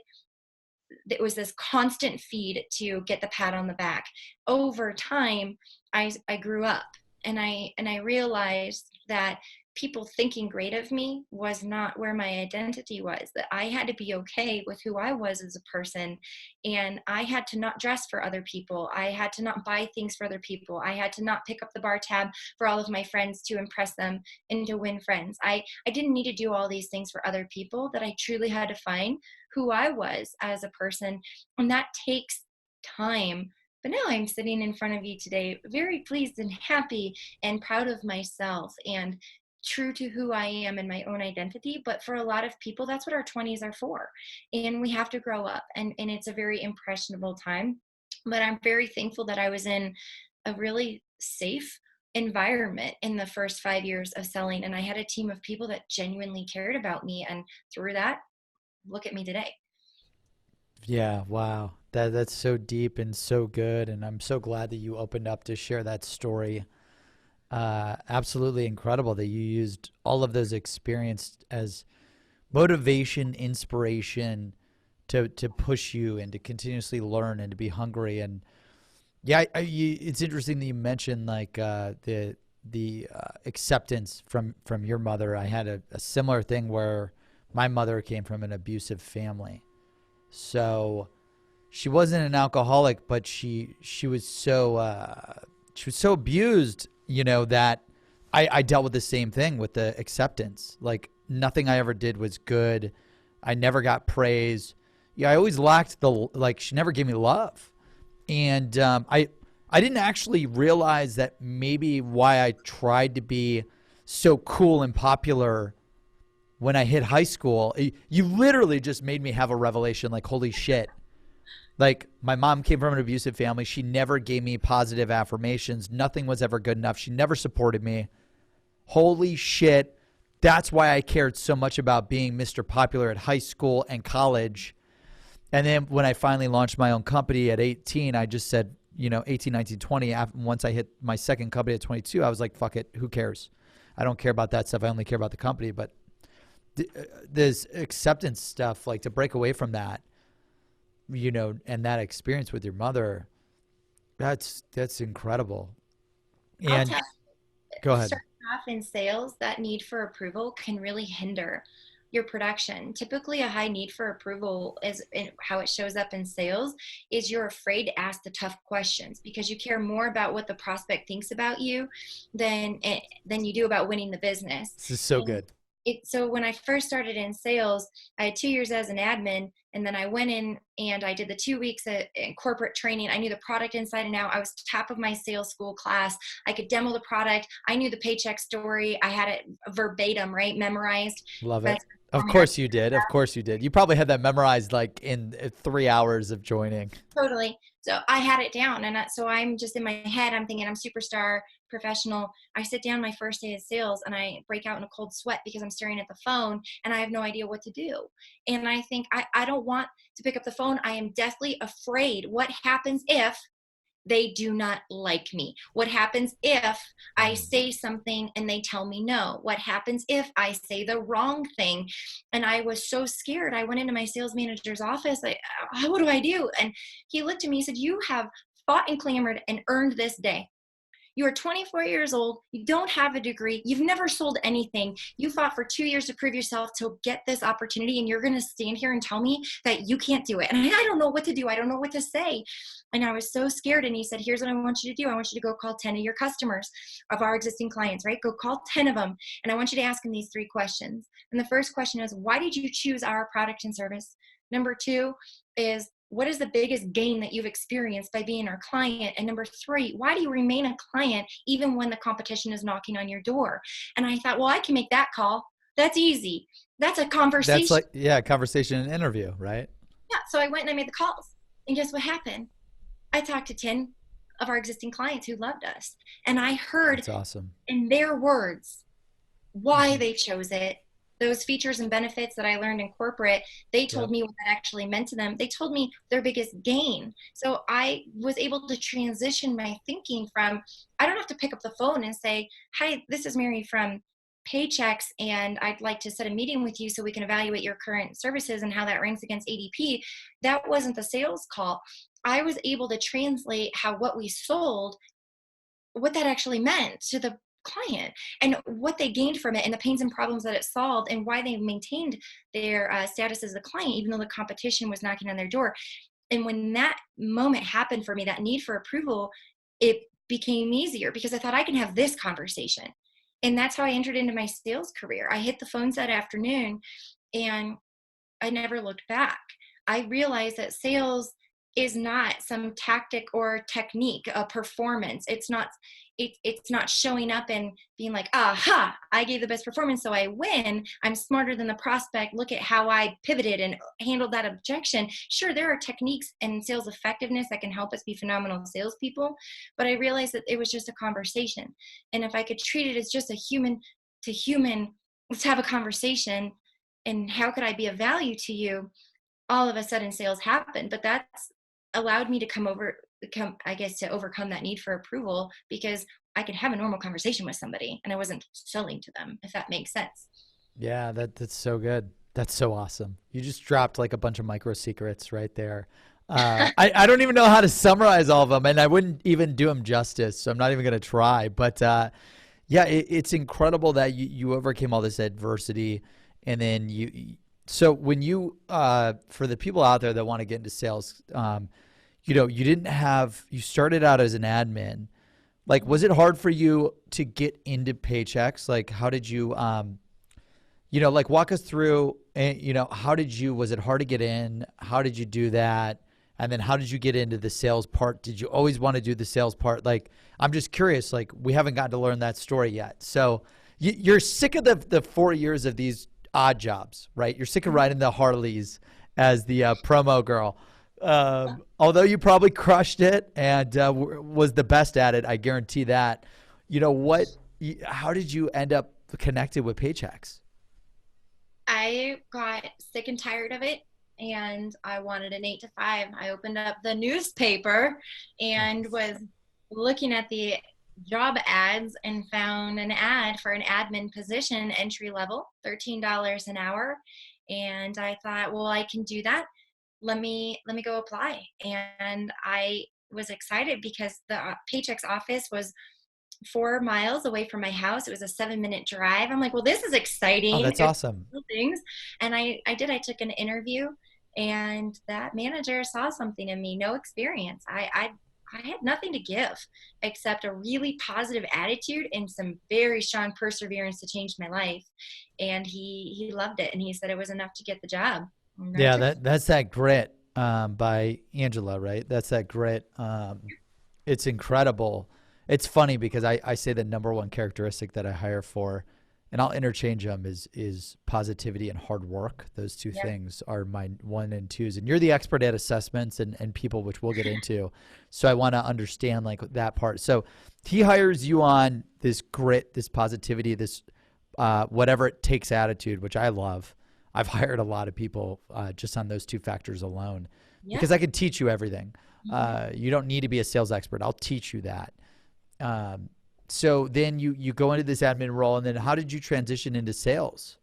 was this constant feed to get the pat on the back. Over time, I grew up and I realized that people thinking great of me was not where my identity was, that I had to be okay with who I was as a person. And I had to not dress for other people. I had to not buy things for other people. I had to not pick up the bar tab for all of my friends to impress them and to win friends. I didn't need to do all these things for other people, that I truly had to find who I was as a person. And that takes time. But now I'm sitting in front of you today, very pleased and happy and proud of myself and true to who I am and my own identity. But for a lot of people, that's what our 20s are for. And we have to grow up. And it's a very impressionable time. But I'm very thankful that I was in a really safe environment in the first 5 years of selling. And I had a team of people that genuinely cared about me. And through that, look at me today. Yeah, wow. That's so deep and so good. And I'm so glad that you opened up to share that story. Absolutely incredible that you used all of those experiences as motivation, inspiration to push you and to continuously learn and to be hungry. And yeah, it's interesting that you mentioned like the acceptance from your mother. I had a similar thing where my mother came from an abusive family. So she wasn't an alcoholic, but she was so abused, that I dealt with the same thing with the acceptance. Like nothing I ever did was good. I never got praise. Yeah, I always lacked she never gave me love. And I didn't actually realize that maybe why I tried to be so cool and popular when I hit high school. You literally just made me have a revelation, like, holy shit. Like, my mom came from an abusive family. She never gave me positive affirmations. Nothing was ever good enough. She never supported me. Holy shit. That's why I cared so much about being Mr. Popular at high school and college. And then when I finally launched my own company at 18, I just said, 18, 19, 20. Once I hit my second company at 22, I was like, fuck it. Who cares? I don't care about that stuff. I only care about the company. But this acceptance stuff, like to break away from that, and that experience with your mother, that's incredible. And go ahead. Starting off in sales, that need for approval can really hinder your production. Typically, a high need for approval is how it shows up in sales is you're afraid to ask the tough questions because you care more about what the prospect thinks about you than you do about winning the business. This is so good. So when I first started in sales, I had 2 years as an admin, and then I went in and I did the 2 weeks in corporate training. I knew the product inside and out. I was top of my sales school class. I could demo the product. I knew the paycheck story. I had it verbatim, right? Memorized. Love it. Of course you did. Of course you did. You probably had that memorized like in 3 hours of joining. Totally. So I had it down. And so I'm just in my head, I'm thinking I'm superstar professional. I sit down my first day of sales and I break out in a cold sweat because I'm staring at the phone and I have no idea what to do. And I think I don't want to pick up the phone. I am deathly afraid. What happens if they do not like me? What happens if I say something and they tell me no? What happens if I say the wrong thing? And I was so scared. I went into my sales manager's office. Like, what do I do? And he looked at me and said, you have fought and clamored and earned this day. You are 24 years old. You don't have a degree. You've never sold anything. You fought for 2 years to prove yourself to get this opportunity. And you're going to stand here and tell me that you can't do it. And I don't know what to do. I don't know what to say. And I was so scared. And he said, here's what I want you to do. I want you to go call 10 of your customers, of our existing clients, right? Go call 10 of them. And I want you to ask them these 3 questions. And the first question is, why did you choose our product and service? Number 2 is, what is the biggest gain that you've experienced by being our client? And number 3, why do you remain a client even when the competition is knocking on your door? And I thought, well, I can make that call. That's easy. That's a conversation. That's like, yeah, conversation and interview, right? Yeah. So I went and I made the calls. And guess what happened? I talked to 10 of our existing clients who loved us. And I heard That's awesome. in their words why they chose it. Those features and benefits that I learned in corporate, they told me what that actually meant to them. They told me their biggest gain. So I was able to transition my thinking from, I don't have to pick up the phone and say, hi, this is Mary from Paychecks, and I'd like to set a meeting with you so we can evaluate your current services and how that ranks against ADP. That wasn't the sales call. I was able to translate how what we sold, what that actually meant to the client and what they gained from it and the pains and problems that it solved and why they maintained their status as a client, even though the competition was knocking on their door. And when that moment happened for me, that need for approval, it became easier because I thought I can have this conversation. And that's how I entered into my sales career. I hit the phones that afternoon and I never looked back. I realized that sales is not some tactic or technique, a performance. It's not showing up and being like, aha, I gave the best performance, so I win. I'm smarter than the prospect. Look at how I pivoted and handled that objection. Sure, there are techniques and sales effectiveness that can help us be phenomenal salespeople, but I realized that it was just a conversation. And if I could treat it as just a human to human, let's have a conversation, and how could I be of value to you? All of a sudden sales happened, but that's allowed me to to overcome that need for approval because I could have a normal conversation with somebody and I wasn't selling to them, if that makes sense. Yeah, that's so good. That's so awesome. You just dropped like a bunch of micro secrets right there. I don't even know how to summarize all of them, and I wouldn't even do them justice, so I'm not even going to try. But yeah, it's incredible that you overcame all this adversity, and then so when you, for the people out there that want to get into sales, you started out as an admin. Like, was it hard for you to get into Paychecks? Like, how did you, like walk us through, was it hard to get in? How did you do that? And then how did you get into the sales part? Did you always want to do the sales part? Like, I'm just curious, like, we haven't gotten to learn that story yet. So you're sick of the 4 years of these odd jobs, right? You're sick of riding the Harleys as the promo girl. Although you probably crushed it and was the best at it, I guarantee that. How did you end up connected with Paychecks? I got sick and tired of it, and I wanted an 8 to 5. I opened up the newspaper and was looking at the job ads and found an ad for an admin position, entry level, $13 an hour. And I thought, well, I can do that. Let me go apply. And I was excited because the Paychecks office was 4 miles away from my house. It was a 7-minute drive. I'm like, well, this is exciting. Oh, that's awesome. Things. And I took an interview, and that manager saw something in me, no experience. I had nothing to give except a really positive attitude and some very strong perseverance to change my life. And he loved it. And he said it was enough to get the job. Yeah, that's that grit by Angela, right? That's that grit. It's incredible. It's funny because I say the number one characteristic that I hire for, and I'll interchange them, is positivity and hard work. Those two things are my 1 and 2s. And you're the expert at assessments and people, which we'll get into. So I want to understand like that part. So he hires you on this grit, this positivity, this whatever it takes attitude, which I love. I've hired a lot of people just on those 2 factors alone because I can teach you everything. Mhm. You don't need to be a sales expert. I'll teach you that. So then you go into this admin role, and then how did you transition into sales?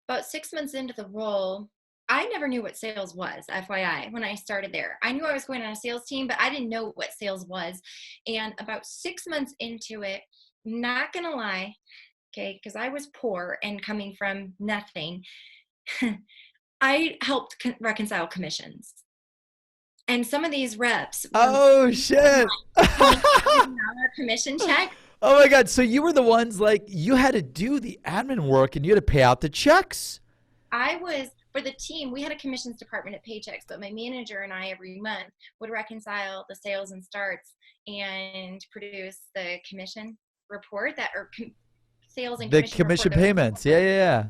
About 6 months into the role, I never knew what sales was, FYI, when I started there. I knew I was going on a sales team, but I didn't know what sales was. And about 6 months into it, not gonna lie, okay, because I was poor and coming from nothing, I helped reconcile commissions. And some of these reps were Oh shit. $20,000 commission check. Oh my God. So you were the ones like you had to do the admin work and you had to pay out the checks. I was for the team. We had a commissions department at Paychex, but my manager and I every month would reconcile the sales and starts and produce the commission report that or sales and The commission report commission that was. payments. Yeah, yeah, yeah.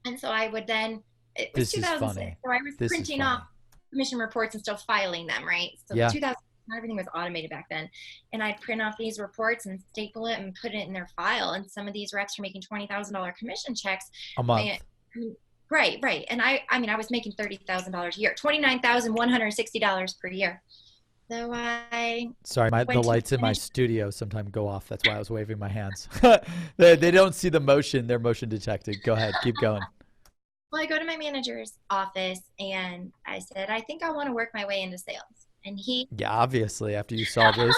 And so I would then, it was This is 2006. funny. So I was This is printing off funny. commission reports and still filing them, right? So Yeah. 2000, not everything was automated back then. And I'd print off these reports and staple it and put it in their file. And some of these reps are making $20,000 commission checks. A And, month. right, right. And I mean, I was making $30,000 a year, $29,160 per year. So I Sorry, the went to the lights in my manager. studio sometimes go off. That's why I was waving my hands. They don't see the motion. They're motion detected. Go ahead. Keep going. Well, I go to my manager's office and I said, I think I want to work my way into sales. And he, Yeah, obviously, after you saw those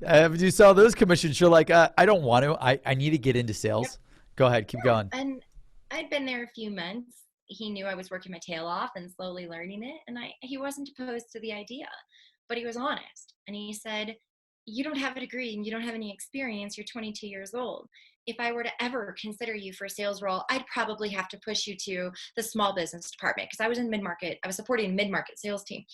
after you saw those commissions, you're like, I don't want to. I need to get into yep, sales. Go ahead. Keep going. and I'd been there a few months. He knew I was working my tail off and slowly learning it. And he wasn't opposed to the idea, but he was honest. And he said, you don't have a degree and you don't have any experience. You're 22 years old. If I were to ever consider you for a sales role, I'd probably have to push you to the small business department because I was in mid-market. I was supporting a mid-market sales team.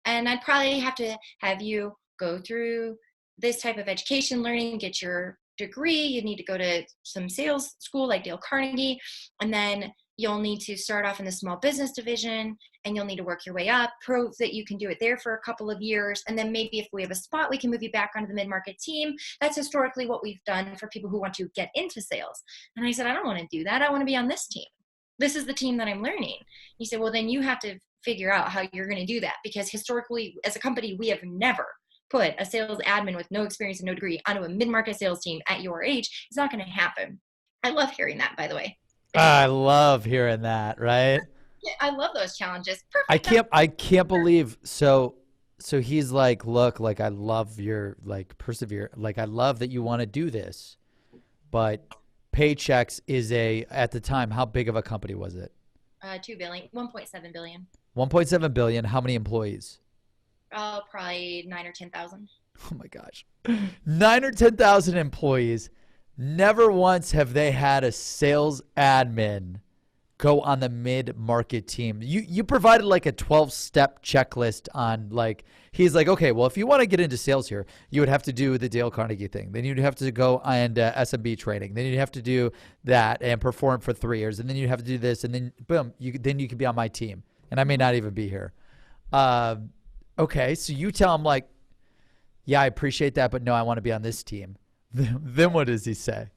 And I'd probably have to have you go through this type of education learning, get your degree. You need to go to some sales school like Dale Carnegie. And then you'll need to start off in the small business division and you'll need to work your way up, prove that you can do it there for a couple of years. And then maybe if we have a spot, we can move you back onto the mid-market team. That's historically what we've done for people who want to get into sales. And I said, I don't want to do that. I want to be on this team. This is the team that I'm learning. He said, well, then you have to figure out how you're going to do that because historically as a company, we have never put a sales admin with no experience and no degree onto a mid-market sales team at your age. It's not going to happen. I love hearing that, by the way. I love hearing that, right? Yeah, I love those challenges. I Perfect. can't I can't believe so he's like, look, like I love your like persevere, like I love that you want to do this, but Paychex is at the time, how big of a company was it? 2 billion, 1.7 billion. 1.7 billion. How many employees? Oh, probably 9 or 10,000. Oh my gosh. 9 or 10,000 employees. Never once have they had a sales admin go on the mid-market team. You provided like a 12-step checklist on like he's like, okay, well if you want to get into sales here, you would have to do the Dale Carnegie thing. Then you'd have to go and SMB training. Then you'd have to do that and perform for 3 years. And then you'd have to do this. And then boom, then you could be on my team. And I may not even be here. Okay, so you tell him like, yeah, I appreciate that, but no, I want to be on this team. Then what does he say?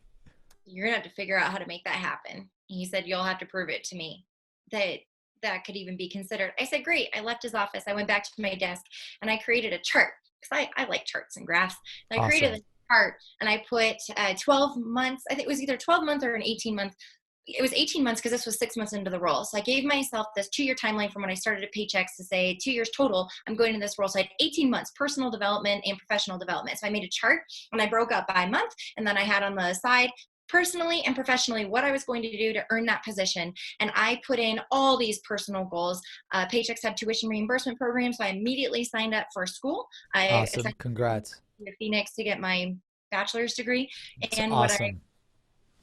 You're going to have to figure out how to make that happen. He said, you'll have to prove it to me that that could even be considered. I said, great. I left his office. I went back to my desk and I created a chart because I like charts and graphs. And I created Awesome. a chart and I put 12 months. I think it was either 12 months or an 18-month. It was 18 months because this was 6 months into the role. So I gave myself this 2-year timeline from when I started at Paychex to say 2 years total, I'm going into this role. So I had 18 months, personal development and professional development. So I made a chart and I broke up by month. And then I had on the side, personally and professionally, what I was going to do to earn that position. And I put in all these personal goals. Paychex had tuition reimbursement programs. So I immediately signed up for school. I Awesome. signed Congrats. up to Phoenix to get my bachelor's degree. It's And what I awesome.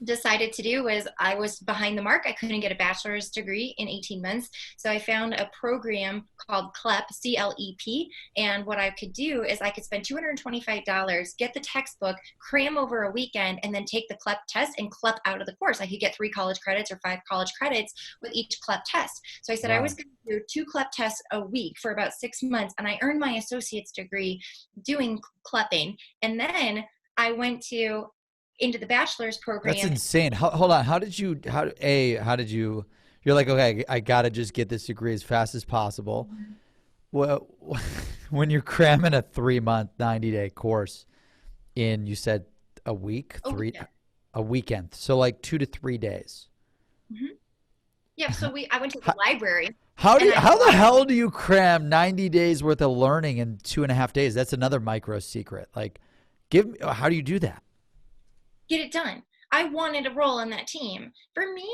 decided to do was I was behind the mark. I couldn't get a bachelor's degree in 18 months. So I found a program called CLEP, C-L-E-P. And what I could do is I could spend $225, get the textbook, cram over a weekend, and then take the CLEP test and CLEP out of the course. I could get 3 college credits or 5 college credits with each CLEP test. So I said I was Wow. going to do 2 CLEP tests a week for about 6 months. And I earned my associate's degree doing CLEPing. And then I went into the bachelor's That's program. insane. Hold on. How did you, you're like, okay, I got to just get this degree as fast as possible. Well, when you're cramming a 3-month, 90-day course in, you said a week, a weekend. So like 2 to 3 days. Mm-hmm. Yeah. So I went to the library. How the hell do you cram 90 days worth of learning in 2.5 days? That's another micro secret. Like, how do you do that? Get it done. I wanted a role in that team. For me,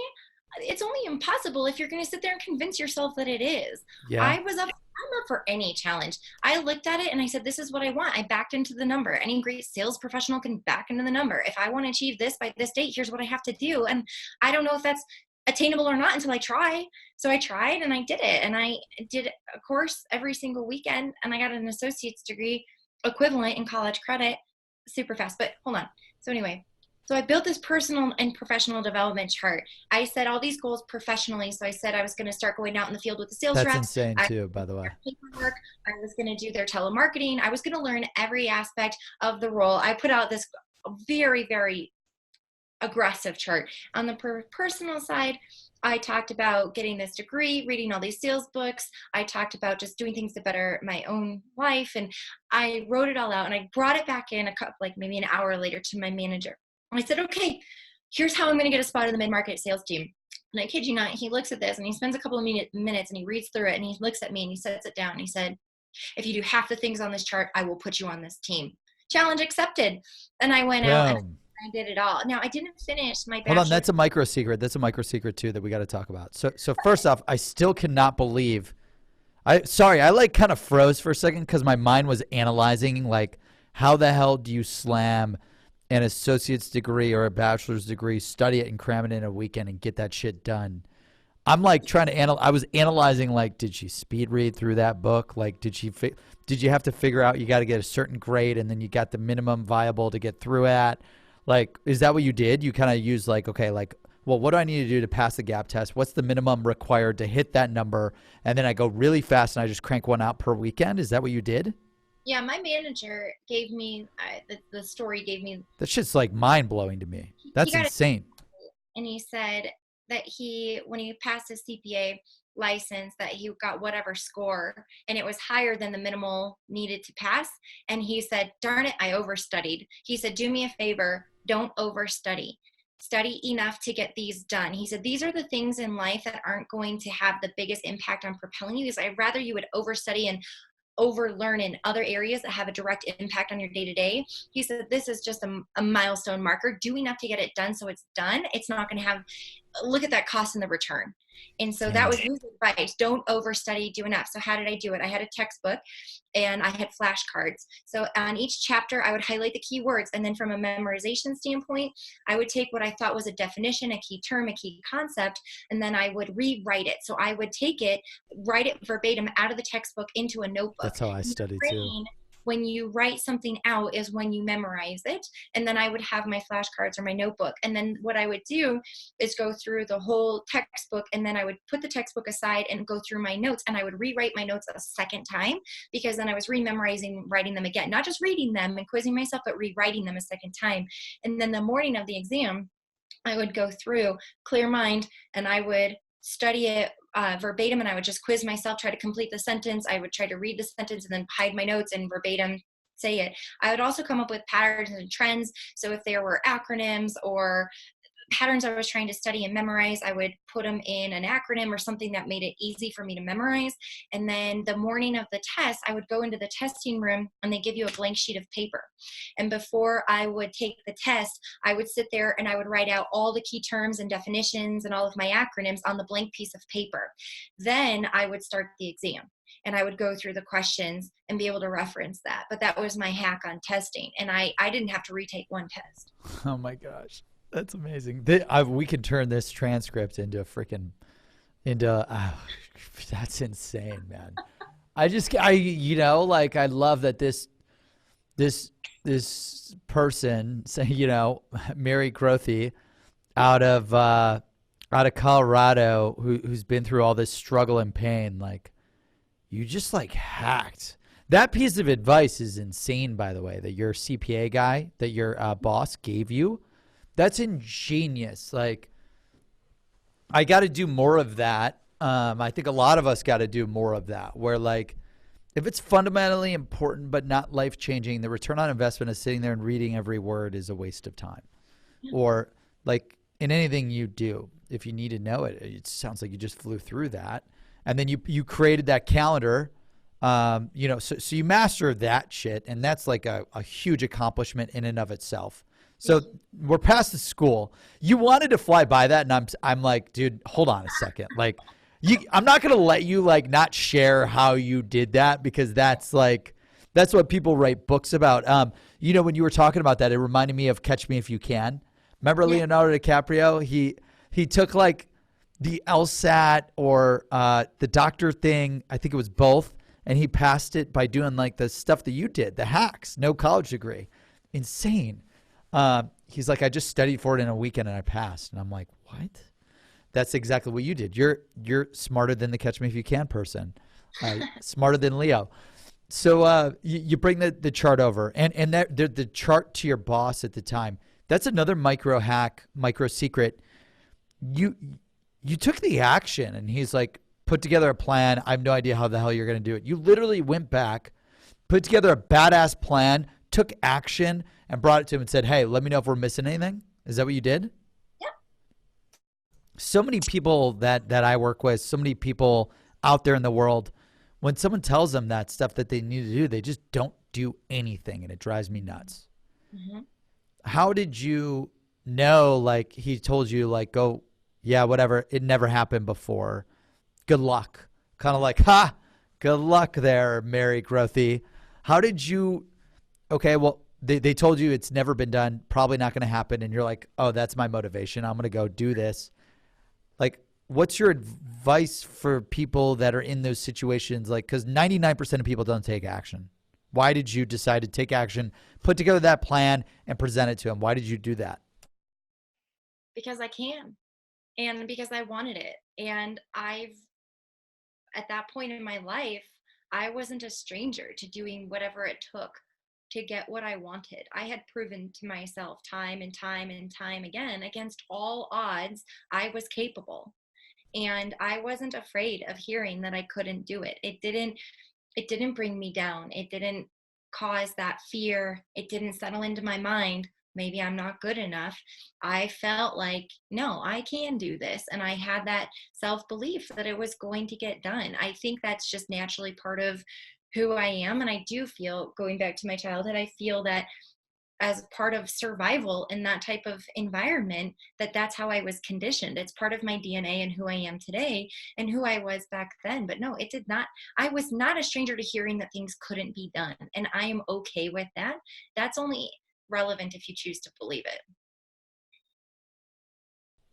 it's only impossible if you're going to sit there and convince yourself that it is. Yeah. I'm up for any challenge. I looked at it and I said, this is what I want. I backed into the number. Any great sales professional can back into the number. If I want to achieve this by this date, here's what I have to do. And I don't know if that's attainable or not until I try. So I tried and I did it. And I did a course every single weekend and I got an associate's degree equivalent in college credit super fast. But hold on. So anyway, so I built this personal and professional development chart. I set all these goals professionally. So I said I was going to start going out in the field with the sales reps. That's insane too, by the way. Paperwork. I was going to do their telemarketing. I was going to learn every aspect of the role. I put out this very, very aggressive chart. On the personal side, I talked about getting this degree, reading all these sales books. I talked about just doing things to better my own life. And I wrote it all out and I brought it back in maybe an hour later to my manager. And I said, okay, here's how I'm going to get a spot in the mid-market sales team. And I kid you not, he looks at this and he spends a couple of minutes and he reads through it and he looks at me and he sets it down and he said, if you do half the things on this chart, I will put you on this team. Challenge accepted. And I went out and I did it all. Now, I didn't finish my bachelor's. Hold on, that's a micro secret. That's a micro secret too that we got to talk about. So first off, I still cannot believe. I kind of froze for a second because my mind was analyzing like, how the hell do you slam an associate's degree or a bachelor's degree, study it and cram it in a weekend and get that shit done? I'm like trying to I was analyzing like, did she speed read through that book? Like, did you have to figure out you got to get a certain grade and then you got the minimum viable to get through at? Like, is that what you did? You kind of use like, okay, like, well, what do I need to do to pass the gap test? What's the minimum required to hit that number? And then I go really fast and I just crank one out per weekend. Is that what you did? Yeah, my manager gave me, the story gave me. That shit's like mind blowing to me. That's insane. And he said that when he passed his CPA license, that he got whatever score and it was higher than the minimal needed to pass. And he said, darn it, I overstudied. He said, do me a favor, don't overstudy. Study enough to get these done. He said, these are the things in life that aren't going to have the biggest impact on propelling you. I'd rather you would overstudy and overlearn in other areas that have a direct impact on your day-to-day. He said, this is just a milestone marker. Do enough to get it done so it's done. It's not going to have, look at that cost and the return. And so that was his advice. Don't overstudy, do enough. So how did I do it? I had a textbook and I had flashcards. So on each chapter, I would highlight the key words. And then from a memorization standpoint, I would take what I thought was a definition, a key term, a key concept, and then I would rewrite it. So I would take it, write it verbatim out of the textbook into a notebook. That's how I studied too. When you write something out is when you memorize it. And then I would have my flashcards or my notebook. And then what I would do is go through the whole textbook and then I would put the textbook aside and go through my notes and I would rewrite my notes a second time because then I was rememorizing, writing them again, not just reading them and quizzing myself, but rewriting them a second time. And then the morning of the exam, I would go through clear mind and I would study it verbatim and I would just quiz myself, try to complete the sentence. I would try to read the sentence and then hide my notes and verbatim say it. I would also come up with patterns and trends. So if there were acronyms or patterns I was trying to study and memorize, I would put them in an acronym or something that made it easy for me to memorize. And then the morning of the test, I would go into the testing room and they give you a blank sheet of paper. And before I would take the test, I would sit there and I would write out all the key terms and definitions and all of my acronyms on the blank piece of paper. Then I would start the exam. And I would go through the questions and be able to reference that. But that was my hack on testing. And I didn't have to retake one test. Oh my gosh. That's amazing. We could turn this transcript into that's insane, man. I love that this person, Mary Grothe out of Colorado, who's been through all this struggle and pain, like you just like hacked. That piece of advice is insane, by the way, that your CPA guy, that your boss gave you. That's ingenious. Like, I got to do more of that. I think a lot of us got to do more of that, where like If it's fundamentally important but not life changing, the return on investment of sitting there and reading every word is a waste of time. Yeah. Or like in anything you do, if you need to know it, it sounds like you just flew through that, and then you created that calendar. So you mastered that shit, and that's like a huge accomplishment in and of itself. So we're past the school. You wanted to fly by that, and I'm like, dude, hold on a second. Like, I'm not gonna let you like not share how you did that, because that's what people write books about. When you were talking about that, it reminded me of Catch Me If You Can. Remember Yeah. Leonardo DiCaprio? He took like the LSAT or the doctor thing. I think it was both, and he passed it by doing like the stuff that you did, the hacks, no college degree, insane. He's like, I just studied for it in a weekend and I passed. And I'm like, what? That's exactly what you did. You're smarter than the Catch Me If You Can person, smarter than Leo. So you bring the chart over, and the chart to your boss at the time. That's another micro hack, micro secret. You took the action, and he's like, put together a plan. I have no idea how the hell you're going to do it. You literally went back, put together a badass plan, took action, and brought it to him and said, hey, let me know if we're missing anything. Is that what you did? Yeah. So many people that I work with, so many people out there in the world, when someone tells them that stuff that they need to do, they just don't do anything, and it drives me nuts. Mm-hmm. How did you know, like he told you, like, go, yeah, whatever, it never happened before. Good luck. Kind of like, good luck there, Mary Grothe. How did you, okay, well, they told you it's never been done, probably not going to happen, and you're like, oh, that's my motivation. I'm going to go do this. Like, what's your advice for people that are in those situations? Like, because 99% of people don't take action. Why did you decide to take action, put together that plan, and present it to them? Why did you do that? Because I can, and because I wanted it. And at that point in my life, I wasn't a stranger to doing whatever it took to get what I wanted. I had proven to myself time and time and time again, against all odds, I was capable. And I wasn't afraid of hearing that I couldn't do it. It didn't bring me down. It didn't cause that fear. It didn't settle into my mind, maybe I'm not good enough. I felt like, no, I can do this. And I had that self-belief that it was going to get done. I think that's just naturally part of who I am. And I do feel, going back to my childhood, I feel that as part of survival in that type of environment, that's how I was conditioned. It's part of my DNA and who I am today and who I was back then. But no, it did not. I was not a stranger to hearing that things couldn't be done, and I am okay with that. That's only relevant if you choose to believe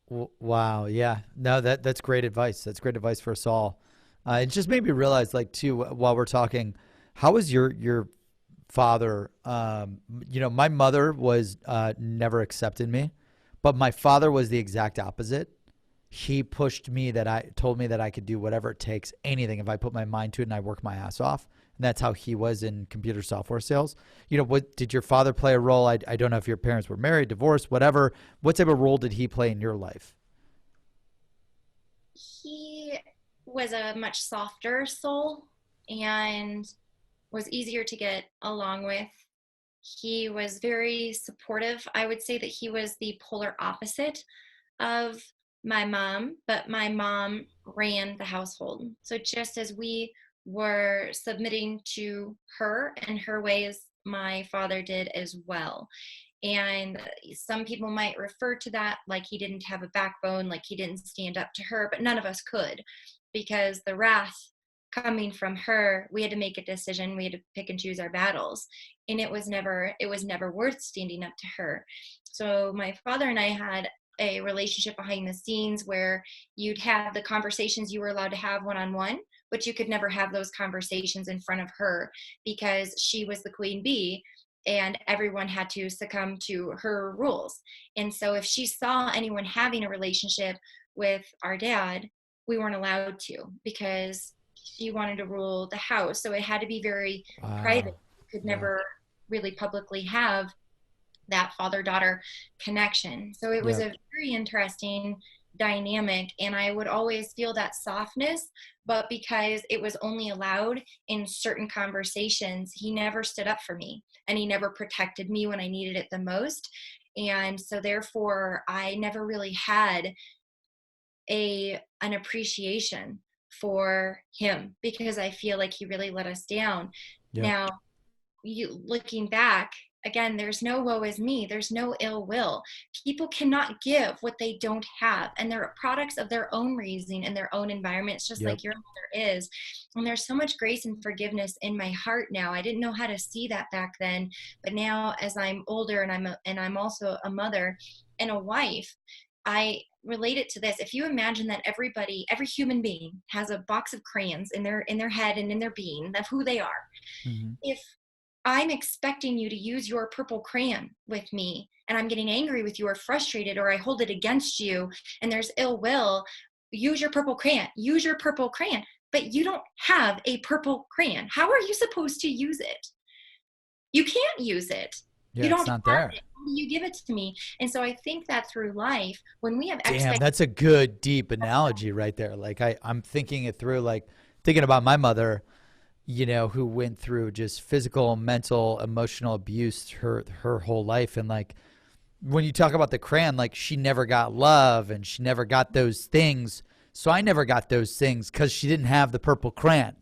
it. Wow. Yeah. No, that's great advice. That's great advice for us all. It just made me realize, like, too, while we're talking, how was your father? My mother was never accepted me, but my father was the exact opposite. He pushed me, told me that I could do whatever it takes, anything, if I put my mind to it and I work my ass off. And that's how he was in computer software sales. What did your father play a role? I don't know if your parents were married, divorced, whatever. What type of role did he play in your life? He was a much softer soul and was easier to get along with. He was very supportive. I would say that he was the polar opposite of my mom, but my mom ran the household. So just as we were submitting to her and her ways, my father did as well. And some people might refer to that like he didn't have a backbone, like he didn't stand up to her, but none of us could, because the wrath coming from her, we had to make a decision. We had to pick and choose our battles. And it was never worth standing up to her. So my father and I had a relationship behind the scenes where you'd have the conversations you were allowed to have one-on-one, but you could never have those conversations in front of her because she was the queen bee and everyone had to succumb to her rules. And so if she saw anyone having a relationship with our dad, we weren't allowed to because she wanted to rule the house. So it had to be very private. Wow. You could Yeah. never really publicly have that father-daughter connection. So it was Yep. a very interesting dynamic, and I would always feel that softness, but because it was only allowed in certain conversations, he never stood up for me, and he never protected me when I needed it the most. And so therefore I never really had an appreciation for him, because I feel like he really let us down. Yep. Now, you looking back, again, there's no woe is me, there's no ill will. People cannot give what they don't have, and they're products of their own raising and their own environments, just Yep. like your mother is. And there's so much grace and forgiveness in my heart now. I didn't know how to see that back then, but now as I'm older, and I'm also a mother and a wife, I relate it to this. If you imagine that every human being has a box of crayons in their head and in their being of who they are. Mm-hmm. If I'm expecting you to use your purple crayon with me, and I'm getting angry with you or frustrated, or I hold it against you and there's ill will, use your purple crayon, use your purple crayon. But you don't have a purple crayon. How are you supposed to use it? You can't use it. You Yeah, it's don't not have there. it. How do you give it to me? And so I think that through life, when we have Damn, expectations, that's a good, deep analogy right there. Like I'm thinking it through, like thinking about my mother, who went through just physical, mental, emotional abuse her whole life. And like when you talk about the crayon, like she never got love and she never got those things. So I never got those things because she didn't have the purple crayon.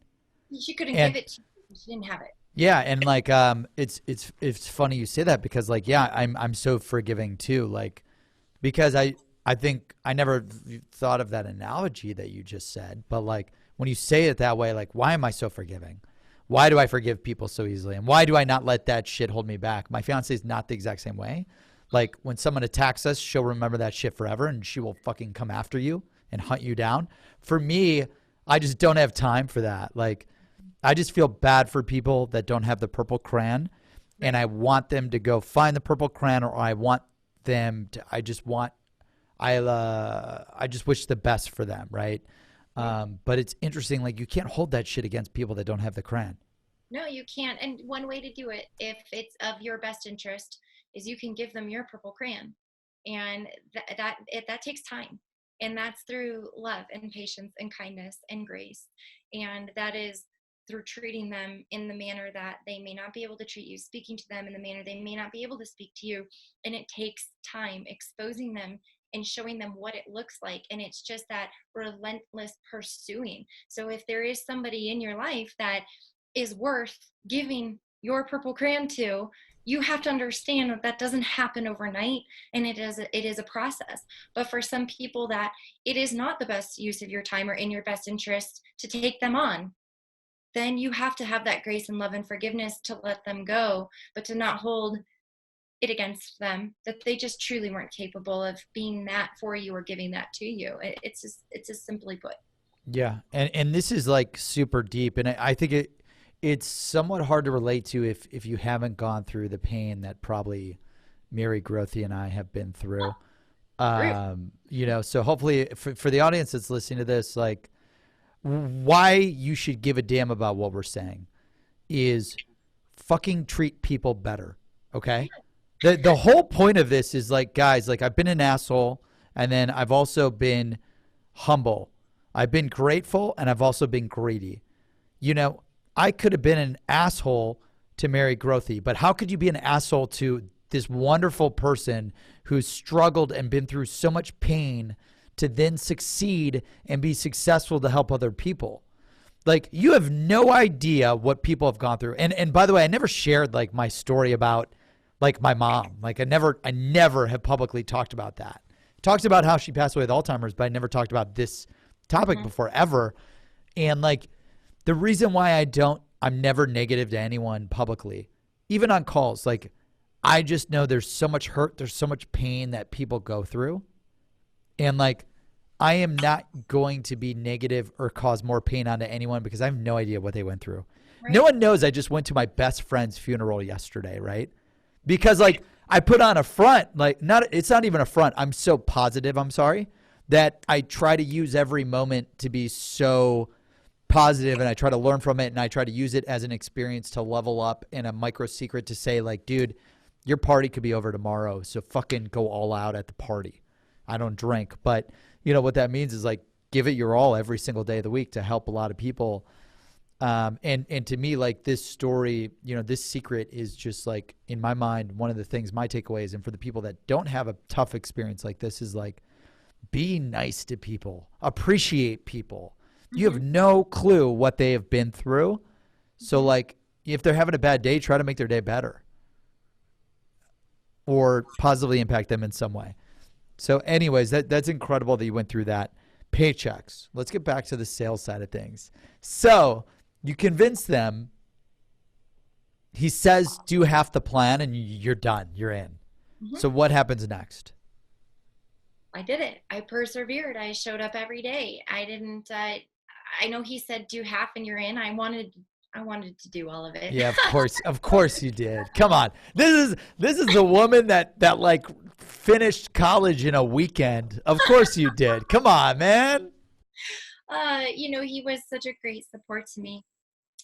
she couldn't And give it to you. She didn't have it. yeah, and like it's funny you say that because like yeah, I'm so forgiving too. Like because I think I never thought of that analogy that you just said, but like when you say it that way, like why am I so forgiving? Why do I forgive people so easily? And why do I not let that shit hold me back? My fiance is not the exact same way. Like when someone attacks us, she'll remember that shit forever and she will fucking come after you and hunt you down. For me, I just don't have time for that. Like I just feel bad for people that don't have the purple crayon, and I want them to go find the purple crayon, or I want them to. I just wish the best for them, right? But it's interesting. Like you can't hold that shit against people that don't have the crayon. No, you can't. And one way to do it, if it's of your best interest, is you can give them your purple crayon, and that takes time, and that's through love and patience and kindness and grace, and that is through treating them in the manner that they may not be able to treat you, speaking to them in the manner they may not be able to speak to you. And it takes time exposing them and showing them what it looks like. And it's just that relentless pursuing. So if there is somebody in your life that is worth giving your purple crayon to, you have to understand that that doesn't happen overnight, and it is a process. But for some people that it is not the best use of your time or in your best interest to take them on, then you have to have that grace and love and forgiveness to let them go, but to not hold it against them that they just truly weren't capable of being that for you or giving that to you. It's just simply put. Yeah, and this is like super deep, and I think it's somewhat hard to relate to if you haven't gone through the pain that probably Mary Grothe and I have been through. So hopefully for the audience that's listening to this, like why you should give a damn about what we're saying is fucking treat people better. Okay. The whole point of this is like, guys, like I've been an asshole, and then I've also been humble. I've been grateful, and I've also been greedy. I could have been an asshole to Mary Grothe, but how could you be an asshole to this wonderful person who's struggled and been through so much pain to then succeed and be successful to help other people? Like you have no idea what people have gone through. And by the way, I never shared like my story about like my mom. Like I never have publicly talked about that. Talked about how she passed away with Alzheimer's, but I never talked about this topic before ever. And like the reason why I'm never negative to anyone publicly, even on calls. Like I just know there's so much hurt, there's so much pain that people go through. And like I am not going to be negative or cause more pain onto anyone because I have no idea what they went through. Right. No one knows I just went to my best friend's funeral yesterday, right? Because like I put on a front, it's not even a front. I'm so positive, I'm sorry, that I try to use every moment to be so positive, and I try to learn from it, and I try to use it as an experience to level up, and a micro secret to say like, dude, your party could be over tomorrow, so fucking go all out at the party. I don't drink, but you know what that means is like give it your all every single day of the week to help a lot of people. And to me, like this story, you know, this secret is just like in my mind, one of the things, my takeaways, and for the people that don't have a tough experience like this is like, be nice to people, appreciate people. You have no clue what they have been through. So like if they're having a bad day, try to make their day better or positively impact them in some way. So anyways, that's incredible that you went through that. Paychecks. Let's get back to the sales side of things. So you convince them. He says, do half the plan and you're done. You're in. So what happens next? I did it. I persevered. I showed up every day. I know he said do half and you're in. I wanted to do all of it. Yeah, of course you did. Come on. This is the woman that like finished college in a weekend. Of course you did. Come on, man. He was such a great support to me,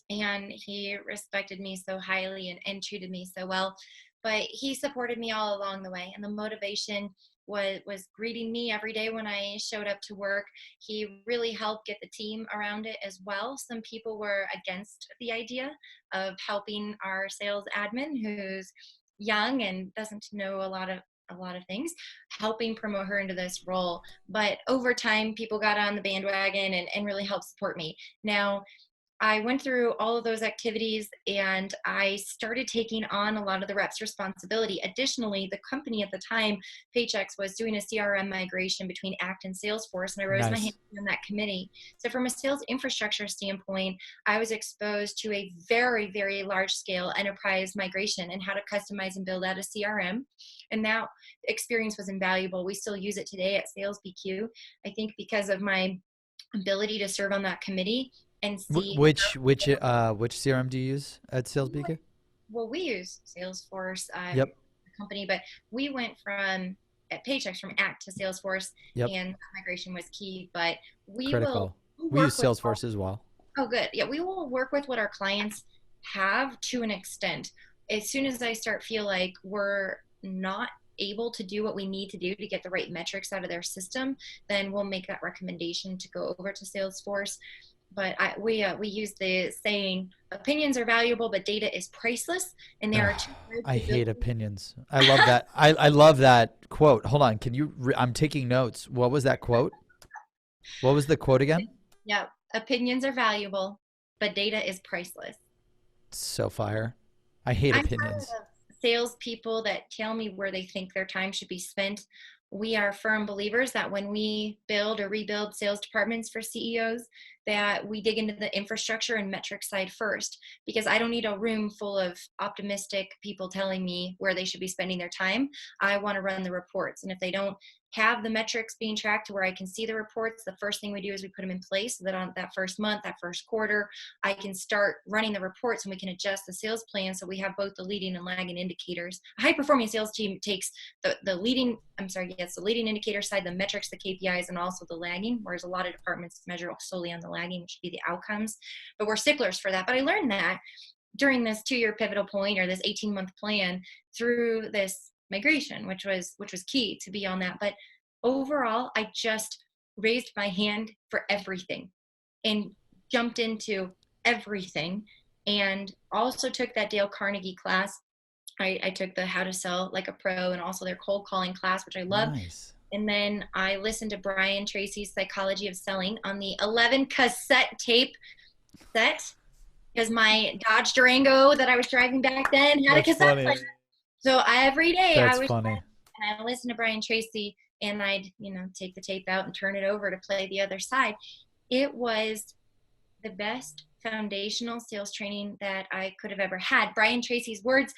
and he respected me so highly and treated me so well. But he supported me all along the way, and the motivation was greeting me every day when I showed up to work. He really helped get the team around it as well. Some people were against the idea of helping our sales admin who's young and doesn't know a lot of things, helping promote her into this role. But over time, people got on the bandwagon and really helped support me. Now, I went through all of those activities and I started taking on a lot of the reps' responsibility. Additionally, the company at the time, Paychex, was doing a CRM migration between Act and Salesforce, and I rose my hand on that committee. So from a sales infrastructure standpoint, I was exposed to a very, very large-scale enterprise migration and how to customize and build out a CRM. And that experience was invaluable. We still use it today at Sales BQ. I think because of my ability to serve on that committee and see which CRM do you use at Sales BQ? Well, we use Salesforce, Yep. company, but we went at Paychex from Act to Salesforce, Yep. and migration was key. But Critical. We use Salesforce as well. Oh, good. Yeah, we will work with what our clients have to an extent. As soon as I feel like we're not able to do what we need to do to get the right metrics out of their system, then we'll make that recommendation to go over to Salesforce. But we use the saying, opinions are valuable, but data is priceless. And there are two words. I hate opinions. I love that. I love that quote. Hold on. Can you, I'm taking notes. What was that quote? What was the quote again? Yeah. Opinions are valuable, but data is priceless. So fire. I hate opinions. Salespeople that tell me where they think their time should be spent. We are firm believers that when we build or rebuild sales departments for CEOs, that we dig into the infrastructure and metric side first, because I don't need a room full of optimistic people telling me where they should be spending their time. I want to run the reports. And if they don't have the metrics being tracked to where I can see the reports, the first thing we do is we put them in place so that on that first month, that first quarter, I can start running the reports and we can adjust the sales plan so we have both the leading and lagging indicators. A high-performing sales team takes the leading indicator side, the metrics, the KPIs, and also the lagging, whereas a lot of departments measure solely on the lagging, which would be the outcomes. But we're sticklers for that. But I learned that during this 2-year pivotal point or this 18-month plan through this migration, which was key to be on that. But overall, I just raised my hand for everything and jumped into everything, and also took that Dale Carnegie class. I took the How to Sell Like a Pro and also their cold calling class, which I love. Nice. And then I listened to Brian Tracy's Psychology of Selling on the 11 cassette tape set, because my Dodge Durango that I was driving back then had a cassette player. So every day I listened to Brian Tracy, and I'd, take the tape out and turn it over to play the other side. It was the best foundational sales training that I could have ever had. Brian Tracy's words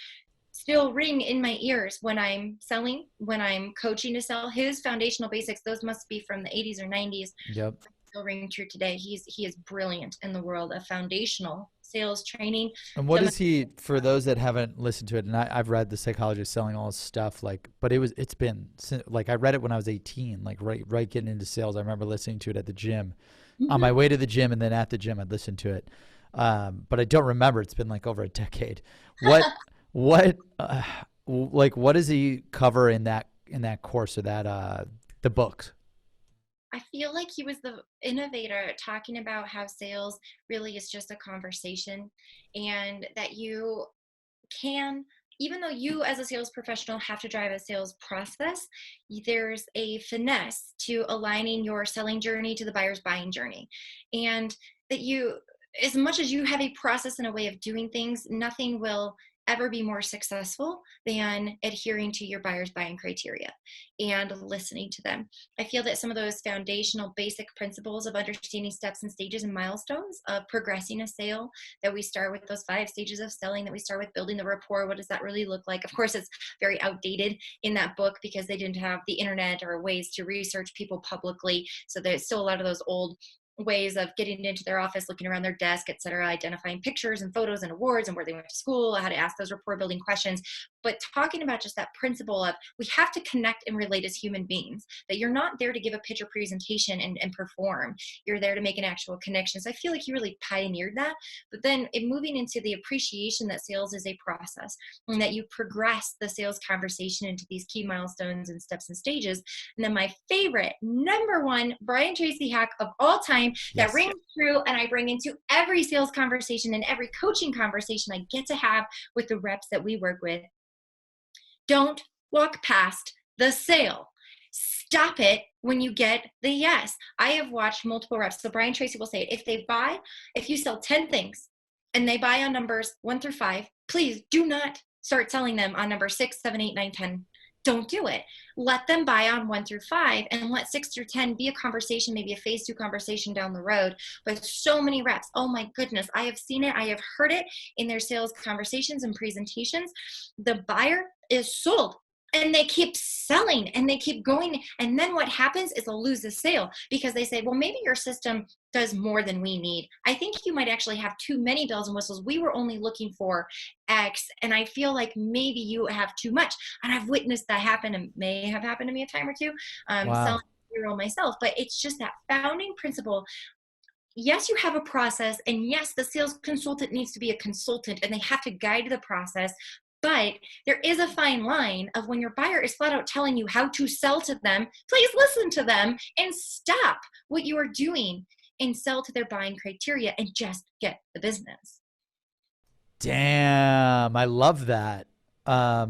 still ring in my ears when I'm selling, when I'm coaching to sell. His foundational basics, those must be from the 80s or 90s. Yep. Still ring true today. He is brilliant in the world of foundational sales training. And what is he, for those that haven't listened to it, and I've read the Psychology of Selling, all this stuff, but it's been, I read it when I was 18, right getting into sales. I remember listening to it at the gym, on my way to the gym, and then at the gym I'd listen to it. But I don't remember. It's been over a decade. What does he cover in that course, or that the books? I feel like he was the innovator, talking about how sales really is just a conversation, and that you can, even though you as a sales professional have to drive a sales process, there's a finesse to aligning your selling journey to the buyer's buying journey. And that you, as much as you have a process and a way of doing things, nothing will ever be more successful than adhering to your buyer's buying criteria and listening to them. I feel that some of those foundational basic principles of understanding steps and stages and milestones of progressing a sale, that we start with those 5 stages of selling, that we start with building the rapport. What does that really look like? Of course, it's very outdated in that book because they didn't have the internet or ways to research people publicly. So there's still a lot of those old ways of getting into their office, looking around their desk, et cetera, identifying pictures and photos and awards and where they went to school, how to ask those rapport building questions. But talking about just that principle of we have to connect and relate as human beings, that you're not there to give a pitch or presentation and perform. You're there to make an actual connection. So I feel like he really pioneered that. But then moving into the appreciation that sales is a process, and that you progress the sales conversation into these key milestones and steps and stages. And then my favorite, number one, Brian Tracy hack of all time, that rings true, and I bring into every sales conversation and every coaching conversation I get to have with the reps that we work with. Don't walk past the sale. Stop it when you get the yes. I have watched multiple reps. So Brian Tracy will say it. If you sell 10 things and they buy on numbers 1 through 5, please do not start selling them on number 6, 7, 8, 9, 10. Don't do it. Let them buy on 1 through 5, and let 6 through 10 be a conversation, maybe a phase 2 conversation down the road. But so many reps, oh my goodness, I have seen it. I have heard it in their sales conversations and presentations. The buyer is sold, and they keep selling and they keep going. And then what happens is they'll lose the sale because they say, well, maybe your system does more than we need. I think you might actually have too many bells and whistles. We were only looking for X, and I feel like maybe you have too much. And I've witnessed that happen, and may have happened to me a time or two, selling Payroll myself. But it's just that founding principle. Yes, you have a process, and yes, the sales consultant needs to be a consultant, and they have to guide the process. But there is a fine line of when your buyer is flat out telling you how to sell to them, please listen to them and stop what you are doing and sell to their buying criteria and just get the business. Damn, I love that. I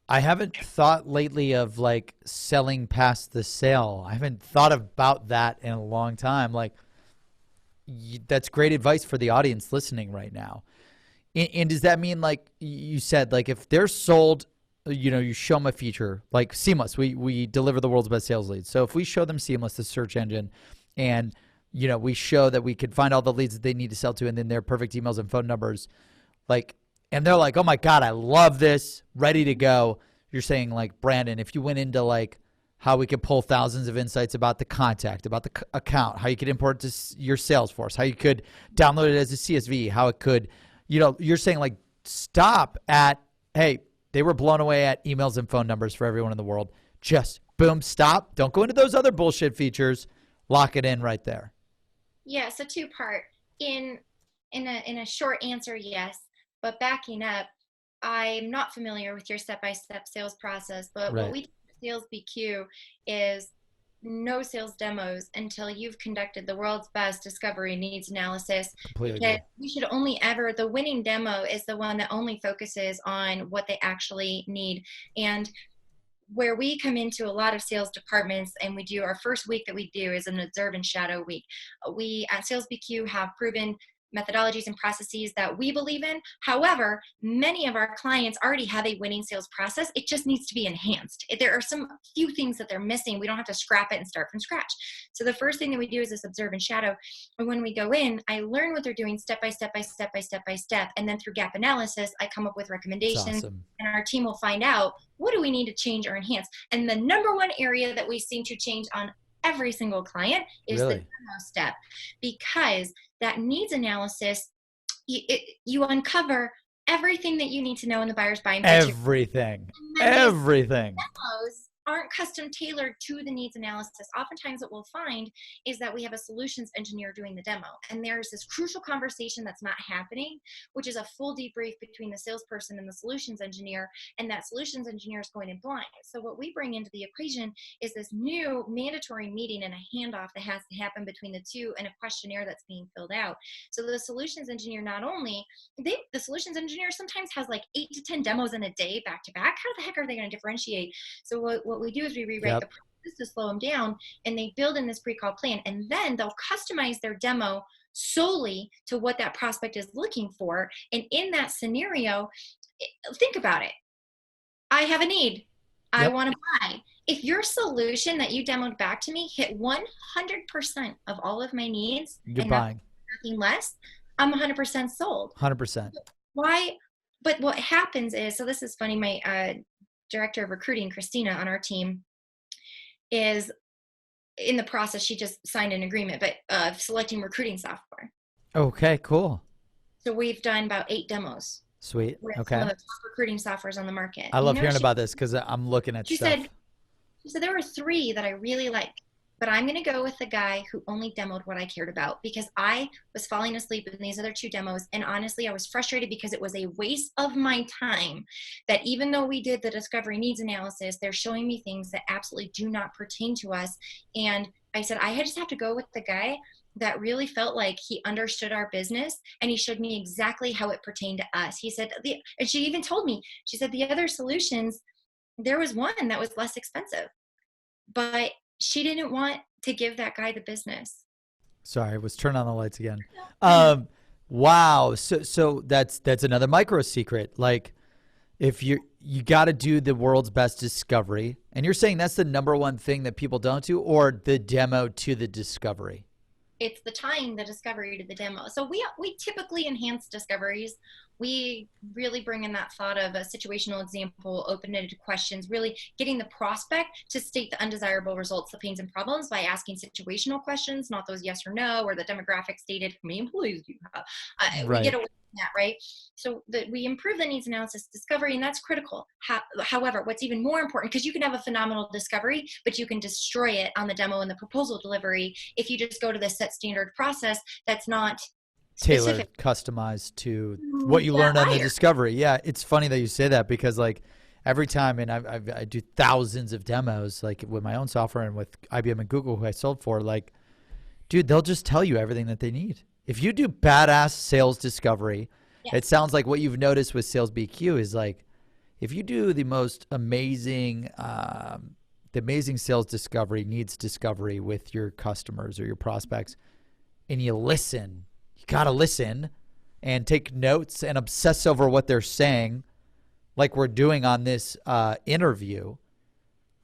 haven't thought lately of like selling past the sale. I haven't thought about that in a long time. Like, that's great advice for the audience listening right now. And does that mean, like you said, like if they're sold, you show them a feature like Seamless. We deliver the world's best sales leads. So if we show them Seamless, the search engine, and we show that we could find all the leads that they need to sell to, and then their perfect emails and phone numbers, like, and they're like, oh my God, I love this, ready to go. You're saying, like, Brandon, if you went into like how we could pull thousands of insights about the contact, about the account, how you could import it to your Salesforce, how you could download it as a CSV, how it could, you're saying like stop at, hey, they were blown away at emails and phone numbers for everyone in the world. Just boom, stop. Don't go into those other bullshit features. Lock it in right there. Yeah, so 2-part. In a short answer, yes. But backing up, I'm not familiar with your step-by-step sales process, but what we do at Sales BQ is no sales demos until you've conducted the world's best discovery needs analysis. Because you should only ever, the winning demo is the one that only focuses on what they actually need. And where we come into a lot of sales departments, and we do our first week that we do is an observe and shadow week. We at Sales BQ have proven methodologies and processes that we believe in. However, many of our clients already have a winning sales process. It just needs to be enhanced. There are some few things that they're missing. We don't have to scrap it and start from scratch. So the first thing that we do is this observe and shadow. And when we go in, I learn what they're doing step by step by step by step by step. And then through gap analysis, I come up with recommendations. Awesome. And our team will find out, what do we need to change or enhance? And the number one area that we seem to change on every single client is the demo step, because that needs analysis, you uncover everything that you need to know in the buyer's buying picture. Everything. Demos aren't custom tailored to the needs analysis. Oftentimes what we'll find is that we have a solutions engineer doing the demo, and there's this crucial conversation that's not happening, which is a full debrief between the salesperson and the solutions engineer, and that solutions engineer is going in blind. So what we bring into the equation is this new mandatory meeting and a handoff that has to happen between the two, and a questionnaire that's being filled out. So the solutions engineer, not only, the solutions engineer sometimes has like 8 to 10 demos in a day back to back. How the heck are they going to differentiate? So what we do is we rewrite the process to slow them down, and they build in this pre-call plan, and then they'll customize their demo solely to what that prospect is looking for. And in that scenario, think about it. I have a need. I want to buy. If your solution that you demoed back to me hit 100% of all of my needs, you're buying nothing less, I'm 100% sold. 100%. Why? But what happens is, so this is funny, my director of recruiting, Christina, on our team, is in the process, she just signed an agreement, but selecting recruiting software. Okay, cool. So we've done about 8 demos. Sweet. With okay. some of the top recruiting softwares on the market. I love hearing about this because I'm looking at stuff. She said there were 3 that I really like, but I'm going to go with the guy who only demoed what I cared about, because I was falling asleep in these other 2 demos. And honestly, I was frustrated because it was a waste of my time, that even though we did the discovery needs analysis, they're showing me things that absolutely do not pertain to us. And I said, I just have to go with the guy that really felt like he understood our business, and he showed me exactly how it pertained to us. He said, and she even told me, she said the other solutions, there was one that was less expensive, but she didn't want to give that guy the business. Sorry, I was turning on the lights again. Wow. So that's another micro secret. Like, if you got to do the world's best discovery, and you're saying that's the number one thing that people don't do, or the demo to the discovery? It's the tying the discovery to the demo. So we typically enhance discoveries. We really bring in that thought of a situational example, open-ended questions, really getting the prospect to state the undesirable results, the pains and problems, by asking situational questions, not those yes or no, or the demographic stated, how many employees do you have? We get away from that, right? So we improve the needs analysis discovery, and that's critical. However, what's even more important, because you can have a phenomenal discovery, but you can destroy it on the demo and the proposal delivery if you just go to the set standard process that's not tailored, customized to what you learned on the discovery. Yeah, it's funny that you say that, because like every time, and I do thousands of demos, like with my own software and with IBM and Google, who I sold for, like, dude, they'll just tell you everything that they need. If you do badass sales discovery, it sounds like what you've noticed with Sales BQ is like, if you do the most amazing, sales discovery, needs discovery with your customers or your prospects, and you listen, you got to listen and take notes and obsess over what they're saying, like we're doing on this interview,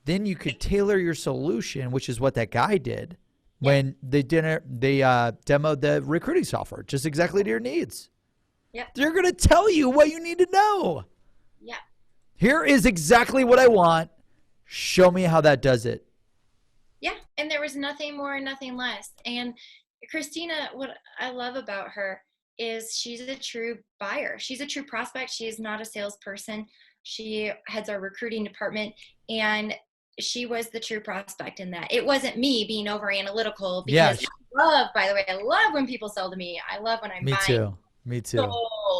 then you could tailor your solution, which is what that guy did when they demoed the recruiting software, just exactly to your needs. They're going to tell you what you need to know. Here is exactly what I want. Show me how that does it. And there was nothing more and nothing less. And Christina, what I love about her is she's a true buyer. She's a true prospect. She is not a salesperson. She heads our recruiting department, and she was the true prospect in that. It wasn't me being over analytical, because by the way, I love when people sell to me. I love when I'm buying. Me too.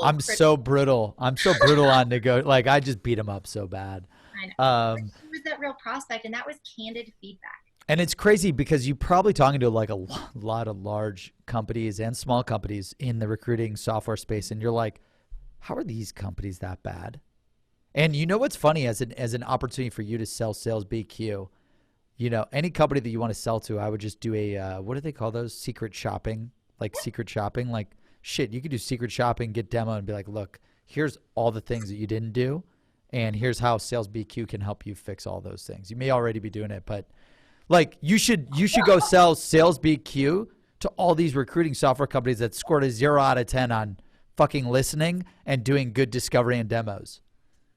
I'm so brutal. I'm so brutal on like, I just beat them up so bad. I know. She was that real prospect, and that was candid feedback. And it's crazy because you're probably talking to like a lot of large companies and small companies in the recruiting software space, and you're like, how are these companies that bad? And you know what's funny, as an opportunity for you to sell Sales BQ, you know, any company that you want to sell to, I would just do a what do they call those? Secret shopping, secret shopping. Like, shit, you could do secret shopping, get demo, and be like, look, here's all the things that you didn't do, and here's how Sales BQ can help you fix all those things. You may already be doing it, but like, you should go sell Sales BQ to all these recruiting software companies that scored a 0 out of 10 on fucking listening and doing good discovery and demos.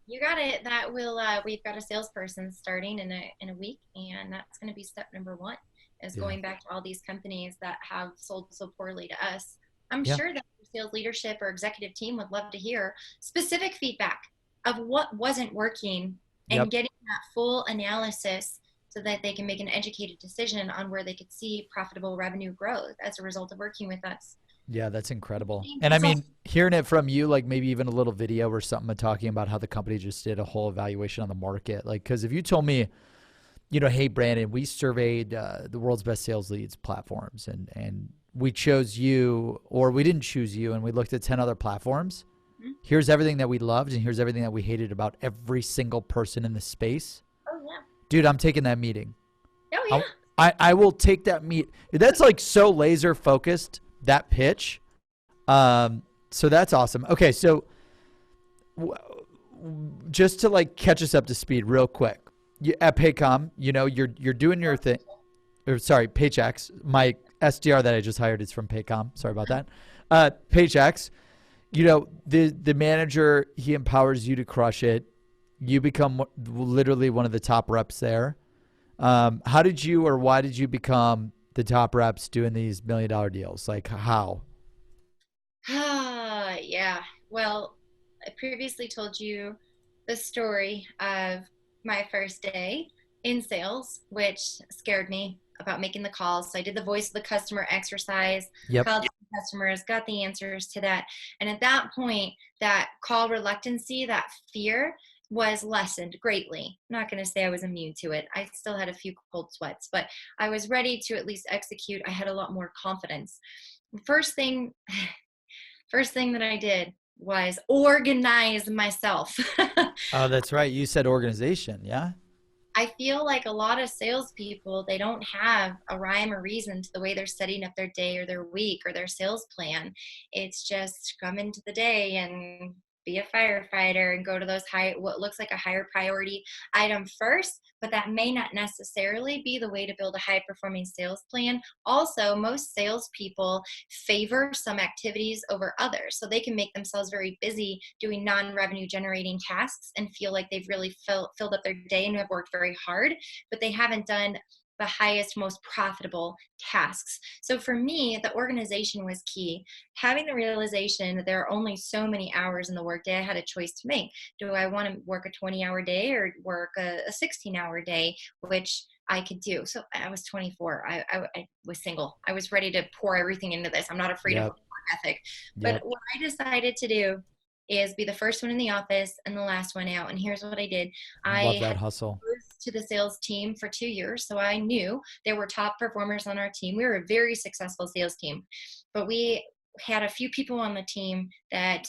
You got it. That will. We've got a salesperson starting in a week, and that's going to be step number 1. Is going back to all these companies that have sold so poorly to us. I'm sure that your sales leadership or executive team would love to hear specific feedback of what wasn't working, and getting that full analysis so that they can make an educated decision on where they could see profitable revenue growth as a result of working with us. Yeah, that's incredible. And I mean, hearing it from you, like maybe even a little video or something talking about how the company just did a whole evaluation on the market. Like, because if you told me, hey, Brandon, we surveyed the world's best sales leads platforms and we chose you, or we didn't choose you, and we looked at 10 other platforms. Here's everything that we loved and here's everything that we hated about every single person in the space. Oh, yeah. Dude, I'm taking that meeting. Oh, yeah. I will take that That's like so laser focused, that pitch. So that's awesome. Okay, so just to like catch us up to speed real quick. At Paycom, you're doing your thing. Or sorry, Paychex. My SDR that I just hired is from Paycom. Sorry about that. Paychex. The manager, he empowers you to crush it. You become literally one of the top reps there. How did you, or why did you become the top reps doing these $1 million deals? Like how? Yeah. Well, I previously told you the story of my first day in sales, which scared me about making the calls. So I did the voice of the customer exercise, Yep. called customers, got the answers to that. And at that point, that call reluctancy, that fear was lessened greatly. I'm not going to say I was immune to it. I still had a few cold sweats, but I was ready to at least execute. I had a lot more confidence. First thing that I did was organize myself. Oh, that's right. You said organization. Yeah. I feel like a lot of salespeople, they don't have a rhyme or reason to the way they're setting up their day or their week or their sales plan. It's just come into the day and be a firefighter and go to those what looks like a higher priority item first, but that may not necessarily be the way to build a high performing sales plan. Also, most salespeople favor some activities over others, so they can make themselves very busy doing non-revenue generating tasks and feel like they've really filled up their day and have worked very hard, but they haven't done the highest, most profitable tasks. So for me, the organization was key. Having the realization that there are only so many hours in the workday, I had a choice to make. Do I want to work a 20-hour day or work a 16-hour day, which I could do? So I was 24. I was single. I was ready to pour everything into this. I'm not afraid of work ethic. But what I decided to do is be the first one in the office and the last one out. And here's what I did. Love that hustle. To the sales team for 2 years. So I knew there were top performers on our team. We were a very successful sales team, but we had a few people on the team that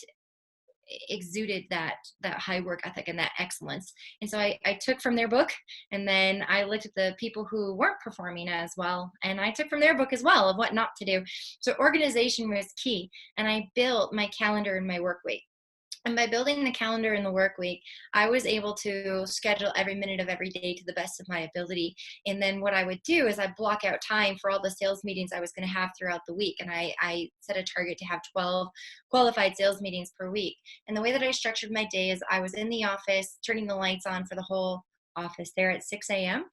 exuded that high work ethic and that excellence. And so I took from their book, and then I looked at the people who weren't performing as well, and I took from their book as well of what not to do. So organization was key, and I built my calendar and my work week. And by building the calendar in the work week, I was able to schedule every minute of every day to the best of my ability. And then what I would do is I'd block out time for all the sales meetings I was going to have throughout the week. And I set a target to have 12 qualified sales meetings per week. And the way that I structured my day is I was in the office, turning the lights on for the whole office there at 6 a.m.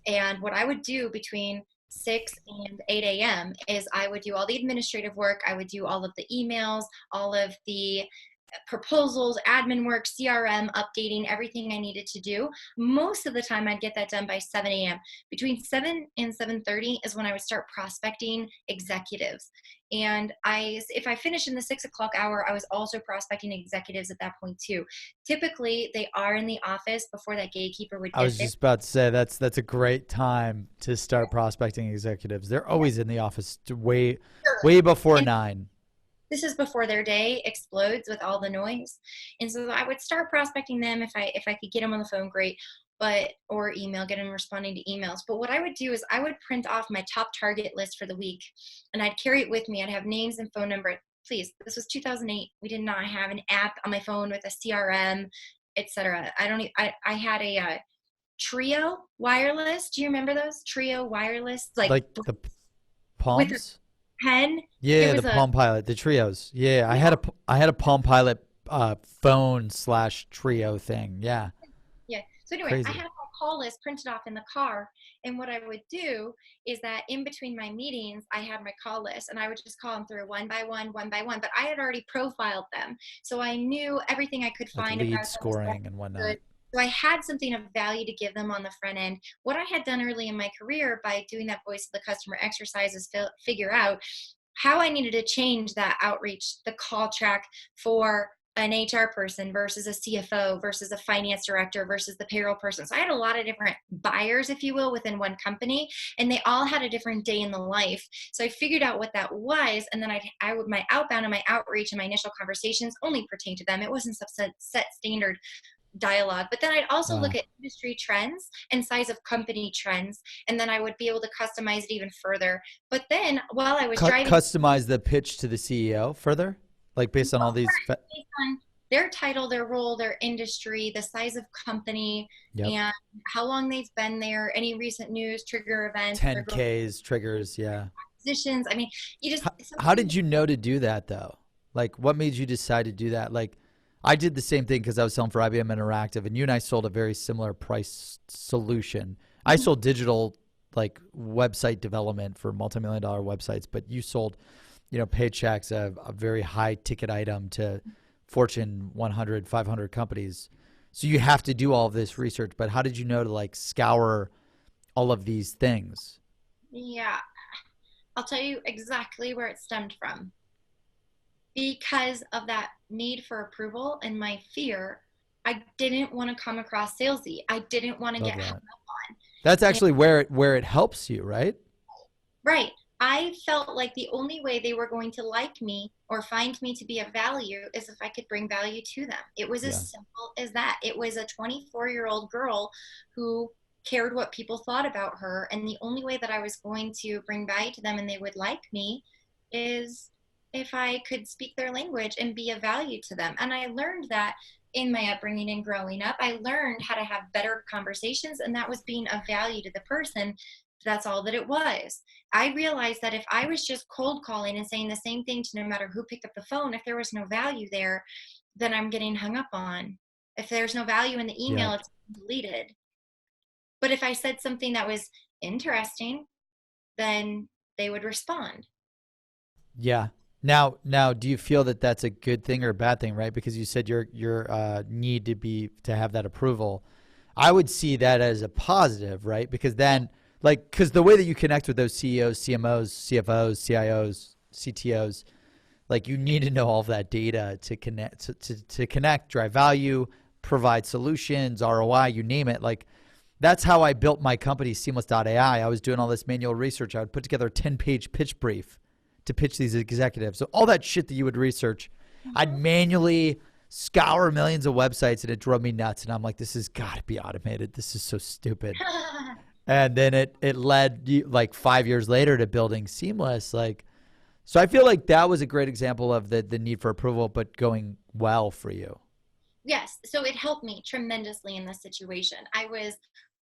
And what I would do between 6 and 8 a.m. is I would do all the administrative work. I would do all of the emails, all of the proposals, admin work, CRM, updating, everything I needed to do. Most of the time I'd get that done by 7 a.m. Between 7 and 7:30 is when I would start prospecting executives. And if I finished in the 6 o'clock hour, I was also prospecting executives at that point too. Typically they are in the office before that gatekeeper would get there. I was just about to say that's a great time to start prospecting executives. They're always in the office way before 9. This is before their day explodes with all the noise. And so I would start prospecting them if I could get them on the phone, great, or email, get them responding to emails. But what I would do is I would print off my top target list for the week, and I'd carry it with me. I'd have names and phone number. Please, this was 2008. We did not have an app on my phone with a CRM, etc. I had a Trio wireless. Do you remember those Trio wireless? Like the Palms? With pen. Yeah, the Palm Pilot, the Trios. Yeah, I had a Palm Pilot phone / Trio thing. Yeah. Yeah. So anyway, Crazy. I had my call list printed off in the car, and what I would do is that in between my meetings, I had my call list, and I would just call them through one by one. But I had already profiled them, so I knew everything I could Like find lead about scoring and whatnot. So I had something of value to give them on the front end. What I had done early in my career by doing that voice of the customer exercise is figure out how I needed to change that outreach, the call track for an HR person versus a CFO versus a finance director versus the payroll person. So I had a lot of different buyers, if you will, within one company, and they all had a different day in the life. So I figured out what that was, and then I would my outbound and my outreach and my initial conversations only pertain to them. It wasn't some set standard dialogue. But then I'd also look Wow. at industry trends and size of company trends, and then I would be able to customize it even further. But then while I was driving, Customize the pitch to the CEO further, like based on all these. based on their title, their role, their industry, the size of company, Yep. and how long they've been there, any recent news, trigger events, their growth 10Ks, triggers. Yeah. positions. I mean, you just How something. did you know to do that though? Like, what made you decide to do that? Like, I did the same thing because I was selling for IBM Interactive, and you and I sold a very similar price solution. I sold digital, like, website development for multi-million dollar websites, but you sold, paychecks, a very high ticket item to Fortune 100, 500 companies. So you have to do all of this research. But how did you know to like scour all of these things? Yeah, I'll tell you exactly where it stemmed from. Because of that need for approval and my fear, I didn't want to come across salesy. I didn't want to Love get hung that. up on. That's And actually where it helps you, right? right, I felt like the only way they were going to like me or find me to be of value is if I could bring value to them. It was Yeah. as simple as that. It was a 24-year-old girl who cared what people thought about her. And the only way that I was going to bring value to them and they would like me is if I could speak their language and be of value to them. And I learned that in my upbringing and growing up. I learned how to have better conversations, and that was being of value to the person. That's all that it was. I realized that if I was just cold calling and saying the same thing to no matter who picked up the phone, if there was no value there, then I'm getting hung up on. If there's no value in the email, Yep. it's deleted. But if I said something that was interesting, then they would respond. Yeah. Now, do you feel that that's a good thing or a bad thing, right? Because you said your need to have that approval. I would see that as a positive, right? Because then, like, because the way that you connect with those CEOs, CMOs, CFOs, CIOs, CTOs, like, you need to know all of that data to connect, to connect, drive value, provide solutions, ROI, you name it. Like, that's how I built my company, Seamless.ai. I was doing all this manual research. I would put together a 10-page pitch brief to pitch these executives. So all that shit that you would research, I'd Mhm. manually scour millions of websites, and it drove me nuts. And I'm like, this has got to be automated. This is so stupid. And then it led like 5 years later to building Seamless. Like, so I feel like that was a great example of the need for approval, but going well for you. Yes, so it helped me tremendously in this situation. I was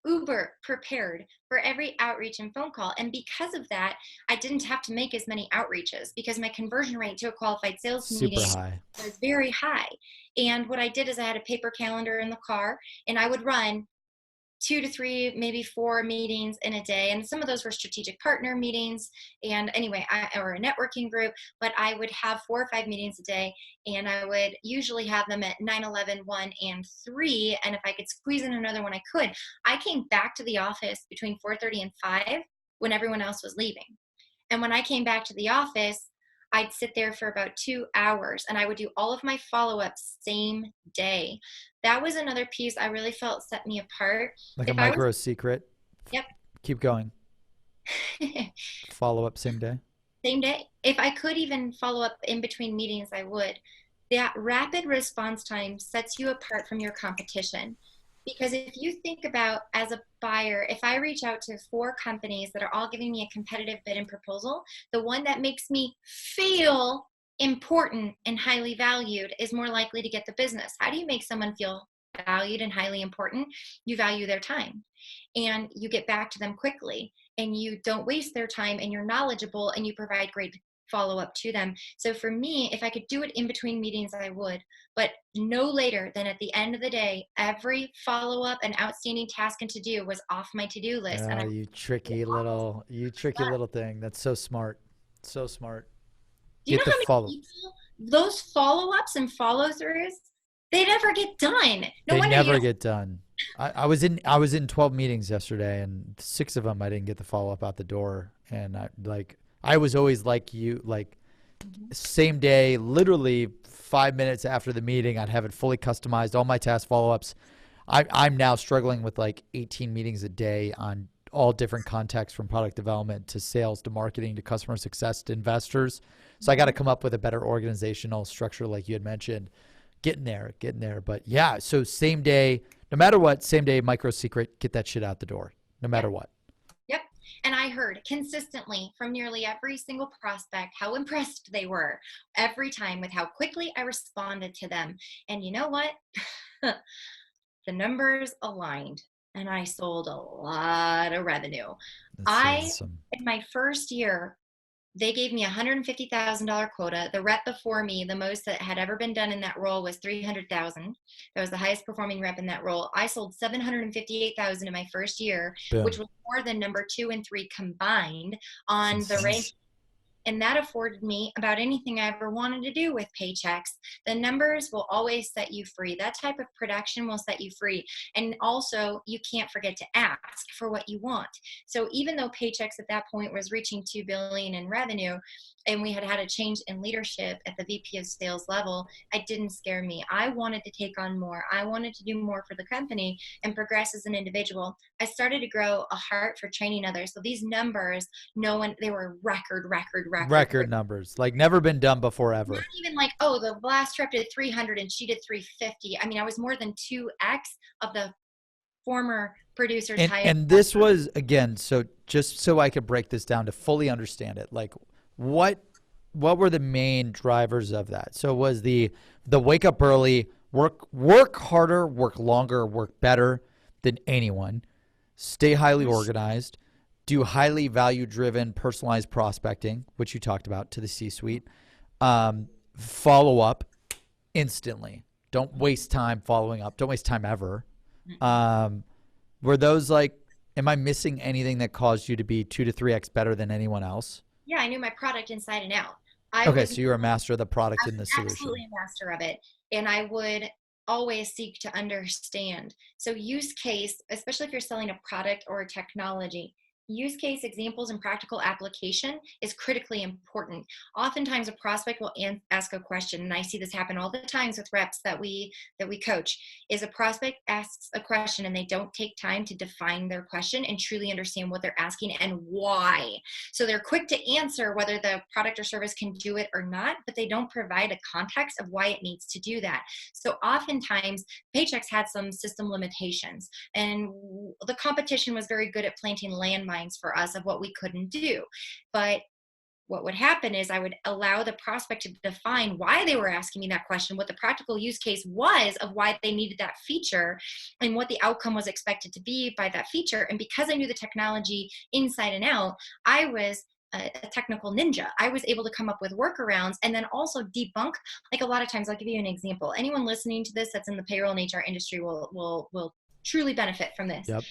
uber prepared for every outreach and phone call. And because of that, I didn't have to make as many outreaches because my conversion rate to a qualified sales Super meeting high. was very high. And what I did is I had a paper calendar in the car, and I would run 2 to 3, maybe 4 meetings in a day. And some of those were strategic partner meetings. And anyway, or a networking group, but I would have 4 or 5 meetings a day. And I would usually have them at 9, 11, 1, and 3. And if I could squeeze in another one, I could. I came back to the office between 4:30 and 5 when everyone else was leaving. And when I came back to the office, I'd sit there for about 2 hours and I would do all of my follow ups same day. That was another piece I really felt set me apart. Like a If I was, micro secret. yep, Keep going. Follow up same day. same day. If I could even follow up in between meetings, I would. That rapid response time sets you apart from your competition. Because if you think about as a buyer, if I reach out to 4 companies that are all giving me a competitive bid and proposal, the one that makes me feel important and highly valued is more likely to get the business. How do you make someone feel valued and highly important? You value their time and you get back to them quickly and you don't waste their time and you're knowledgeable and you provide great follow up to them. So for me, if I could do it in between meetings, I would, but no later than at the end of the day, every follow up and outstanding task and to do was off my to do list. And I You tricky little thing. That's so smart. So smart. do you Get know the how many follow. people those follow ups and follow throughs? They never get done. No They wonder you never don't. get done. I was in 12 meetings yesterday, and 6 of them I didn't get the follow up out the door. And I was always like you, like Mhm. same day, literally 5 minutes after the meeting, I'd have it fully customized, all my task follow ups. I'm now struggling with like 18 meetings a day on all different contexts, from product development to sales to marketing to customer success to investors. So I got to Mhm. come up with a better organizational structure, like you had mentioned. Getting there. But yeah, so same day, no matter what, same day micro secret, get that shit out the door, no Yep. matter what. Yep. And I heard consistently from nearly every single prospect how impressed they were every time with how quickly I responded to them. And you know what? The numbers aligned and I sold a lot of revenue. That's I, awesome. in my first year, they gave me a $150,000 quota. The rep before me, the most that had ever been done in that role was 300,000. That was the highest performing rep in that role. I sold 758,000 in my first year, which Boom. was more than number 2 and 3 combined It's on the insane. rank, and that afforded me about anything I ever wanted to do with paychecks. The numbers will always set you free. That type of production will set you free. And also, you can't forget to ask for what you want. So even though paychecks at that point was reaching 2 billion in revenue, and we had had a change in leadership at the VP of sales level, it didn't scare me. I wanted to take on more. I wanted to do more for the company and progress as an individual. I started to grow a heart for training others. So these numbers, no one, they were record. Record numbers, like never been done before Not ever. even like, oh, the last rep did 300 and she did 350. I mean, I was more than 2x of the former producer's highest. And this was, again, so just so I could break this down to fully understand it, like what what were the main drivers of that? So was the wake up early, work harder, work longer, work better than anyone, stay highly organized, do highly value driven personalized prospecting, which you talked about, to the C suite, follow up instantly. Don't waste time following up. Don't waste time ever. Um, were those like, am I missing anything that caused you to be 2 to 3x better than anyone else? Yeah, I knew my product inside and out. I Okay, was so you're a master of the I product was and the solution. absolutely a master of it. And I would always seek to understand. So, use case, especially if you're selling a product or a technology, use case examples and practical application is critically important. Oftentimes, a prospect will ask a question, and I see this happen all the times with reps that we coach. Is a prospect asks a question and they don't take time to define their question and truly understand what they're asking and why. So they're quick to answer whether the product or service can do it or not, but they don't provide a context of why it needs to do that. So oftentimes, Paychex had some system limitations, and the competition was very good at planting landmines for us of what we couldn't do. But what would happen is I would allow the prospect to define why they were asking me that question, what the practical use case was of why they needed that feature, and what the outcome was expected to be by that feature. And because I knew the technology inside and out, I was a technical ninja. I was able to come up with workarounds and then also debunk. Like a lot of times, I'll give you an example. Anyone listening to this that's in the payroll and HR industry will truly benefit from this. Yep.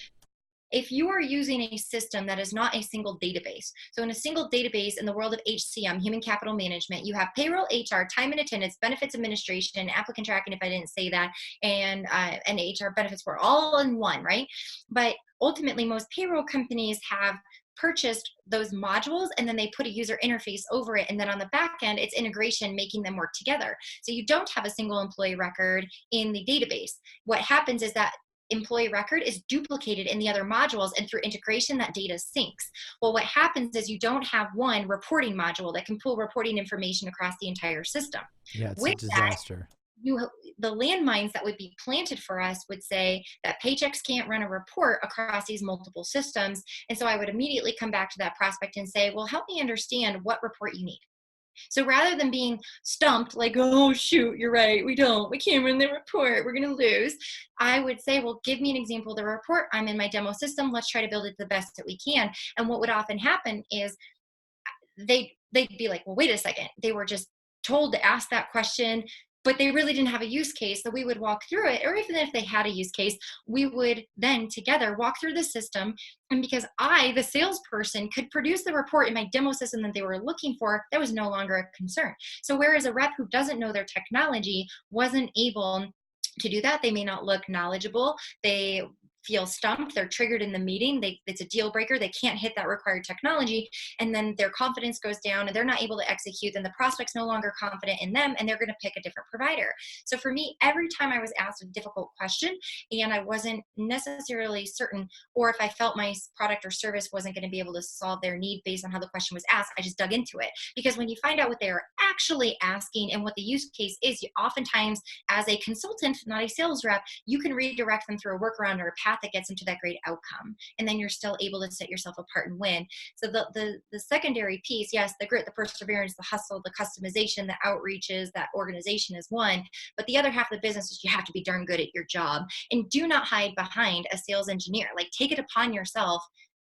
If you are using a system that is not a single database, so in a single database in the world of HCM, human capital management, you have payroll, HR, time and attendance, benefits administration, applicant tracking, if I didn't say that, and HR benefits were all in one, right? But ultimately, most payroll companies have purchased those modules and then they put a user interface over it, and then on the back end it's integration making them work together, so you don't have a single employee record in the database. What happens is that employee record is duplicated in the other modules, and through integration that data syncs. Well, what happens is you don't have one reporting module that can pull reporting information across the entire system. Yeah, it's a With that, disaster. you the landmines that would be planted for us would say that Paychex can't run a report across these multiple systems. And so I would immediately come back to that prospect and say, well, help me understand what report you need. So rather than being stumped, like, oh, shoot, you're right, we can't run the report, we're going to lose, I would say, well, give me an example of the report. I'm in my demo system. Let's try to build it the best that we can. And what would often happen is they'd be like, well, wait a second. They were just told to ask that question, but they really didn't have a use case. So we would walk through it, or even if they had a use case, we would then together walk through the system. And because I, the salesperson, could produce the report in my demo system that they were looking for, that was no longer a concern. So whereas a rep who doesn't know their technology wasn't able to do that. They may not look knowledgeable. They feel stumped. They're triggered in the meeting. It's a deal breaker. They can't hit that required technology. And then their confidence goes down and they're not able to execute. Then the prospect's no longer confident in them and they're going to pick a different provider. So for me, every time I was asked a difficult question and I wasn't necessarily certain, or if I felt my product or service wasn't going to be able to solve their need based on how the question was asked, I just dug into it. Because when you find out what they are actually asking and what the use case is, you oftentimes, as a consultant, not a sales rep, you can redirect them through a workaround or a path that gets them to that great outcome. And then you're still able to set yourself apart and win. So the secondary piece, yes, the grit, the perseverance, the hustle, the customization, the outreaches, that organization is one. But the other half of the business is you have to be darn good at your job. And do not hide behind a sales engineer. Like, take it upon yourself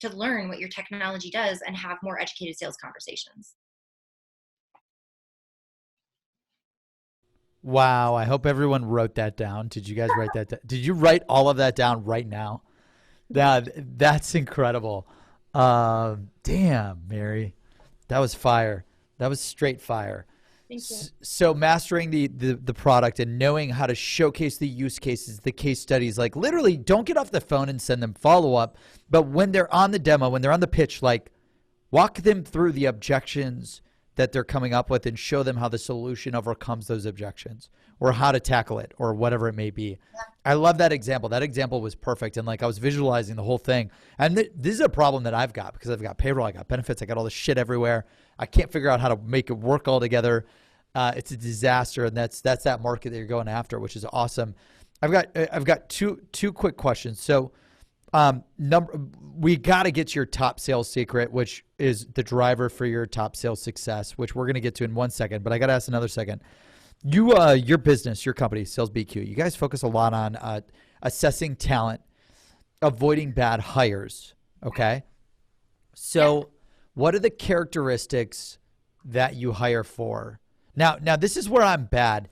to learn what your technology does and have more educated sales conversations. Wow, I hope everyone wrote that down. Did you guys write that down? Did you write all of that down right now? That's incredible. Damn, Mary. That was fire. That was straight fire. Thank you. So mastering the product and knowing how to showcase the use cases, the case studies, like literally don't get off the phone and send them follow-up. But when they're on the demo, when they're on the pitch, like walk them through the objections that they're coming up with and show them how the solution overcomes those objections or how to tackle it or whatever it may be. Yeah. I love that example. That example was perfect. And like I was visualizing the whole thing. And this is a problem that I've got because I've got payroll, I got benefits, I got all this shit everywhere. I can't figure out how to make it work all together. It's a disaster. And that's that market that you're going after, which is awesome. I've got two quick questions. So we got to get to your top sales secret, which is the driver for your top sales success, which we're going to get to in 1 second, but I got to ask another second. Your business, your company, Sales BQ, you guys focus a lot on assessing talent, avoiding bad hires. Okay. So what are the characteristics that you hire for? Now this is where I'm bad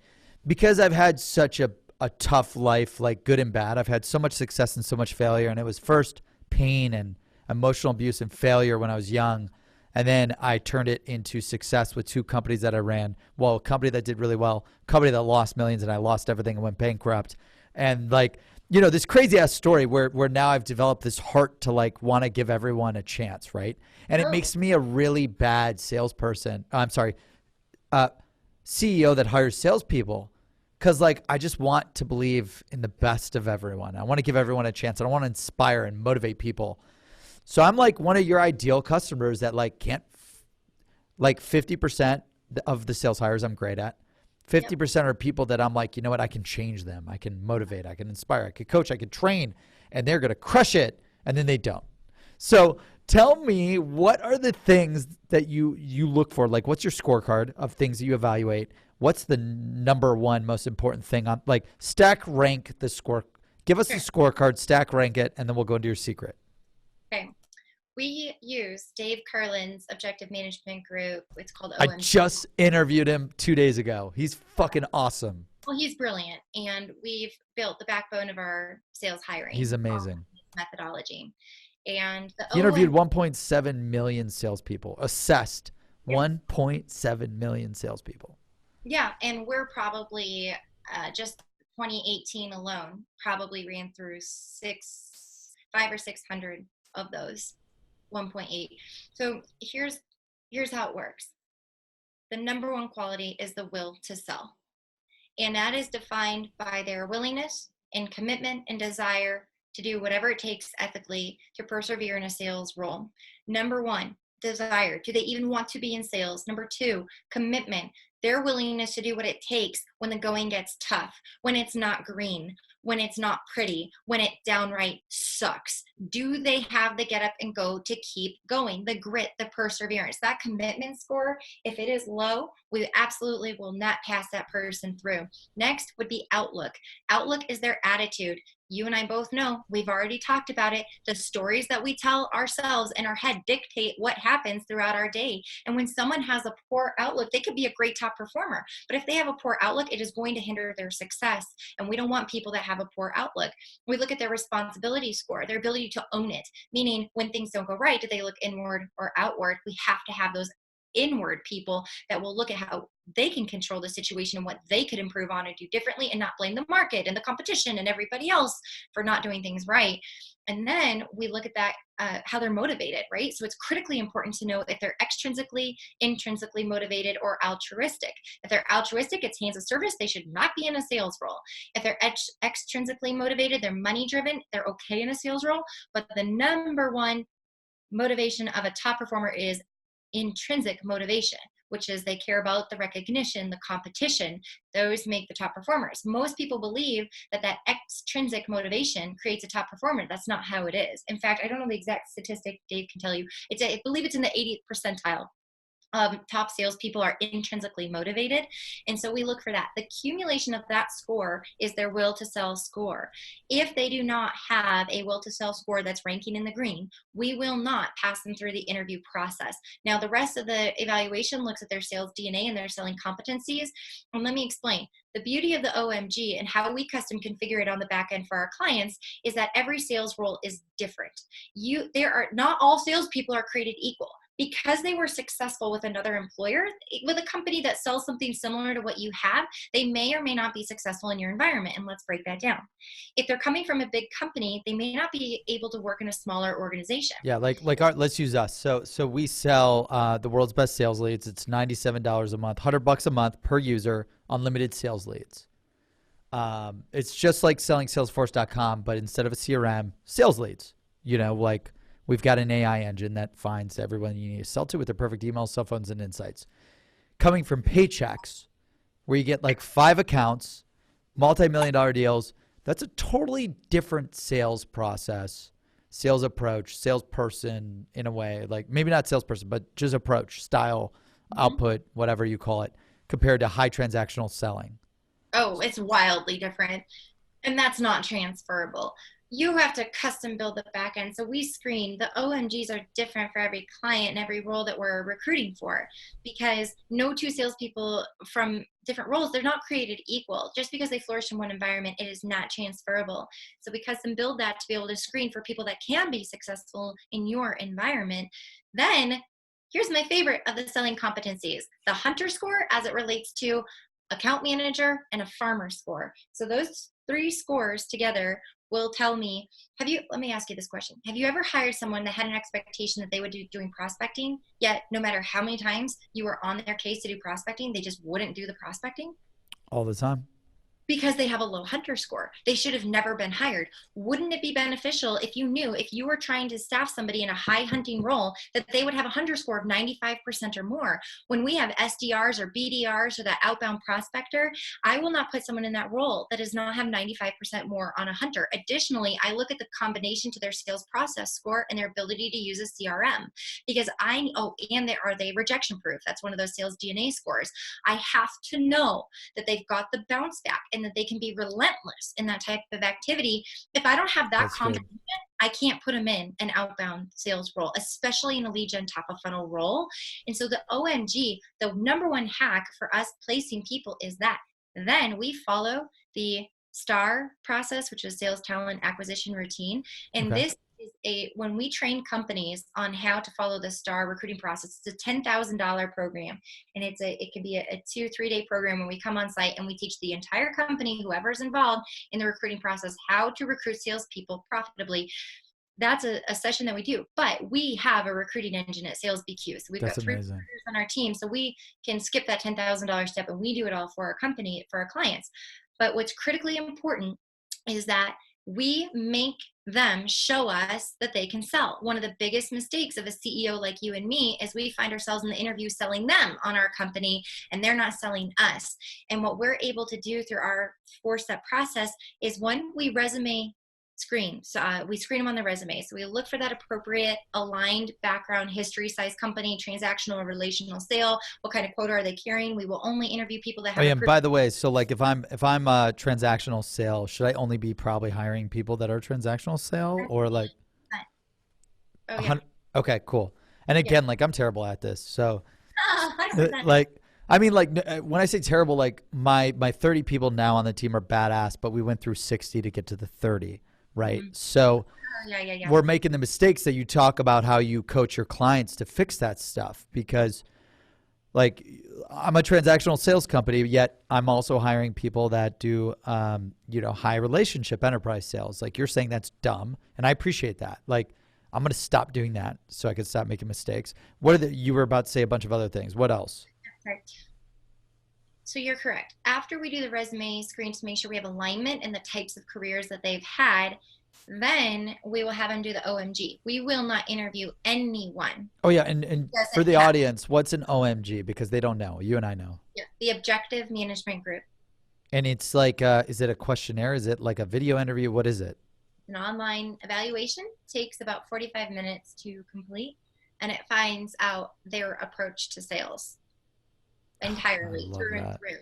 because I've had such a tough life, like good and bad. I've had so much success and so much failure. And it was first pain and emotional abuse and failure when I was young. And then I turned it into success with two companies that I ran. Well, a company that did really well, a company that lost millions and I lost everything and went bankrupt. And like, you know, this crazy ass story where now I've developed this heart to like want to give everyone a chance. Right. And it makes me a really bad salesperson. CEO that hires salespeople. Because like I just want to believe in the best of everyone. I want to give everyone a chance. I want to inspire and motivate people. So I'm like one of your ideal customers that like can't, like 50% of the sales hires I'm great at. 50% are people that I'm like, you know what, I can change them. I can motivate. I can inspire. I can coach. I can train. And they're going to crush it. And then they don't. So tell me, what are the things that you look for? Like, what's your scorecard of things that you evaluate? What's the number one most important thing on, like, stack rank the score? Give us the scorecard, stack rank it, and then we'll go into your secret. Okay. We use Dave Carlin's Objective Management Group. It's called OMG. I just interviewed him 2 days ago. He's fucking awesome. Well, he's brilliant. And we've built the backbone of our sales hiring. He's amazing. Methodology. And he interviewed 1.7 million salespeople, assessed 1.7 million salespeople. Yeah, and we're probably just 2018 alone probably ran through 500 or 600 of those 1.8. So here's how it works. The number one quality is the will to sell, and that is defined by their willingness and commitment and desire to do whatever it takes ethically to persevere in a sales role. Number one, desire. Do they even want to be in sales? Number two, commitment. Their willingness to do what it takes when the going gets tough, when it's not green, when it's not pretty, when it downright sucks. Do they have the get up and go to keep going? The grit, the perseverance, that commitment score, if it is low, we absolutely will not pass that person through. Next would be outlook. Outlook is their attitude. You and I both know, we've already talked about it. The stories that we tell ourselves in our head dictate what happens throughout our day. And when someone has a poor outlook, they could be a great top performer. But if they have a poor outlook, it is going to hinder their success. And we don't want people that have a poor outlook. We look at their responsibility score, their ability to own it, meaning when things don't go right, do they look inward or outward? We have to have those inward people that will look at how they can control the situation and what they could improve on and do differently, and not blame the market and the competition and everybody else for not doing things right. And then we look at that, how they're motivated, right? So it's critically important to know if they're extrinsically, intrinsically motivated, or altruistic. If they're altruistic, it's hands of service. They should not be in a sales role. If they're extrinsically motivated, they're money driven, they're okay in a sales role. But the number one motivation of a top performer is intrinsic motivation, which is they care about the recognition, the competition. Those make the top performers. Most people believe that that extrinsic motivation creates a top performer. That's not how it is. In fact, I don't know the exact statistic. Dave can tell you. I believe it's in the 80th percentile. Top salespeople are intrinsically motivated. And so we look for that. The accumulation of that score is their will to sell score. If they do not have a will to sell score that's ranking in the green, we will not pass them through the interview process. Now, the rest of the evaluation looks at their sales DNA and their selling competencies. And let me explain. The beauty of the OMG and how we custom configure it on the back end for our clients is that every sales role is different. Not all salespeople are created equal. Because they were successful with another employer, with a company that sells something similar to what you have, they may or may not be successful in your environment. And let's break that down. If they're coming from a big company, they may not be able to work in a smaller organization. Yeah, let's use us. So we sell the world's best sales leads. It's $97 a month, $100 a month per user, unlimited sales leads. It's just like selling Salesforce.com, but instead of a CRM, sales leads. We've got an AI engine that finds everyone you need to sell to with their perfect emails, cell phones, and insights. Coming from Paychex, where you get like 5 accounts, multi-million-dollar deals, that's a totally different sales process, sales approach, salesperson in a way, like maybe not salesperson, but just approach, style, output, whatever you call it, compared to high transactional selling. Oh, it's wildly different. And that's not transferable. You have to custom build the back end. So we screen. The OMGs are different for every client and every role that we're recruiting for, because no two salespeople from different roles, they're not created equal. Just because they flourish in one environment, it is not transferable. So we custom build that to be able to screen for people that can be successful in your environment. Then here's my favorite of the selling competencies, the hunter score as it relates to account manager and a farmer score. So those 3 scores together will tell me, let me ask you this question. Have you ever hired someone that had an expectation that they would do doing prospecting, yet no matter how many times you were on their case to do prospecting, they just wouldn't do the prospecting? All the time. Because they have a low hunter score. They should have never been hired. Wouldn't it be beneficial if you knew, if you were trying to staff somebody in a high hunting role, that they would have a hunter score of 95% or more? When we have SDRs or BDRs or that outbound prospector, I will not put someone in that role that does not have 95% more on a hunter. Additionally, I look at the combination to their sales process score and their ability to use a CRM, because are they rejection proof? That's one of those sales DNA scores. I have to know that they've got the bounce back and that they can be relentless in that type of activity. If I don't have that combination, I can't put them in an outbound sales role, especially in a lead gen top of funnel role. And so the OMG, the number one hack for us placing people is that. Then we follow the STAR process, which is sales talent acquisition routine. And this is when we train companies on how to follow the STAR recruiting process, it's a $10,000 program. And it can be a 2-3 day program when we come on site and we teach the entire company, whoever's involved in the recruiting process, how to recruit salespeople profitably. That's a session that we do, but we have a recruiting engine at Sales BQ. So we've got 3 recruiters on our team, so we can skip that $10,000 step and we do it all for our company, for our clients. But what's critically important is that we make them show us that they can sell. One of the biggest mistakes of a CEO like you and me is we find ourselves in the interview selling them on our company and they're not selling us. And what we're able to do through our 4-step process is, one, we resume screen. So we screen them on the resume. So we look for that appropriate aligned background, history, size company, transactional or relational sale. What kind of quota are they carrying? We will only interview people that have. And by the way, so like if I'm a transactional sale, should I only be probably hiring people that are transactional sale, or like? Oh, yeah. Okay, cool. And again, like I'm terrible at this. So 100%. When I say terrible, like my 30 people now on the team are badass, but we went through 60 to get to the 30. Right. Mm-hmm. So we're making the mistakes that you talk about, how you coach your clients to fix that stuff, because like I'm a transactional sales company, yet I'm also hiring people that do, high relationship enterprise sales. Like you're saying that's dumb. And I appreciate that. Like I'm going to stop doing that so I can stop making mistakes. You were about to say a bunch of other things. What else? Perfect. So you're correct. After we do the resume screen to make sure we have alignment in the types of careers that they've had, then we will have them do the OMG. We will not interview anyone. Oh yeah, and for the audience, what's an OMG? Because they don't know. You and I know. Yeah, the Objective Management Group. And it's like, is it a questionnaire? Is it like a video interview? What is it? An online evaluation, takes about 45 minutes to complete, and it finds out their approach to sales entirely through and through.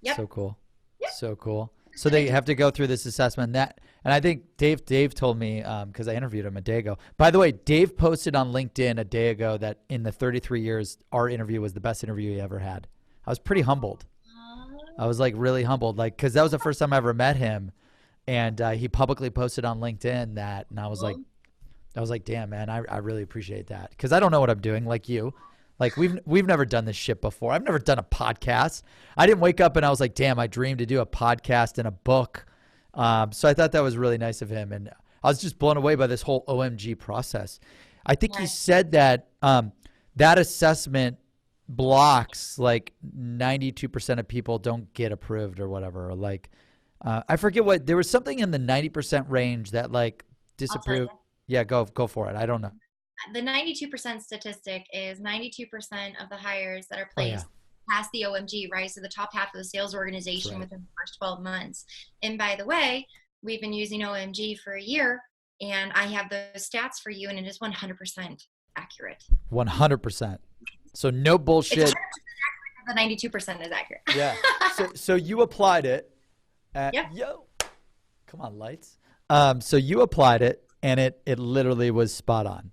Yep. So cool. Yep. So cool. So they have to go through this assessment. And I think Dave told me, because I interviewed him a day ago. By the way, Dave posted on LinkedIn a day ago that in the 33 years, our interview was the best interview he ever had. I was pretty humbled. I was like really humbled, like, because that was the first time I ever met him. And he publicly posted on LinkedIn that, and I was like, damn, man, I really appreciate that. Because I don't know what I'm doing, like you. Like we've never done this shit before. I've never done a podcast. I didn't wake up and I was like, damn, I dreamed to do a podcast and a book. So I thought that was really nice of him. And I was just blown away by this whole OMG process. I think he said that that assessment blocks like 92% of people don't get approved or whatever. Or like, I forget what, there was something in the 90% range that like disapproved. Yeah, go for it. I don't know. The 92% statistic is 92% of the hires that are placed past the OMG rise to the top half of the sales organization within the first 12 months. And by the way, we've been using OMG for a year, and I have the stats for you, and it is 100% accurate. 100%. So no bullshit. It's 100% accurate, the 92% is accurate. Yeah. So you applied it. Yo, come on, lights. So you applied it, and it literally was spot on.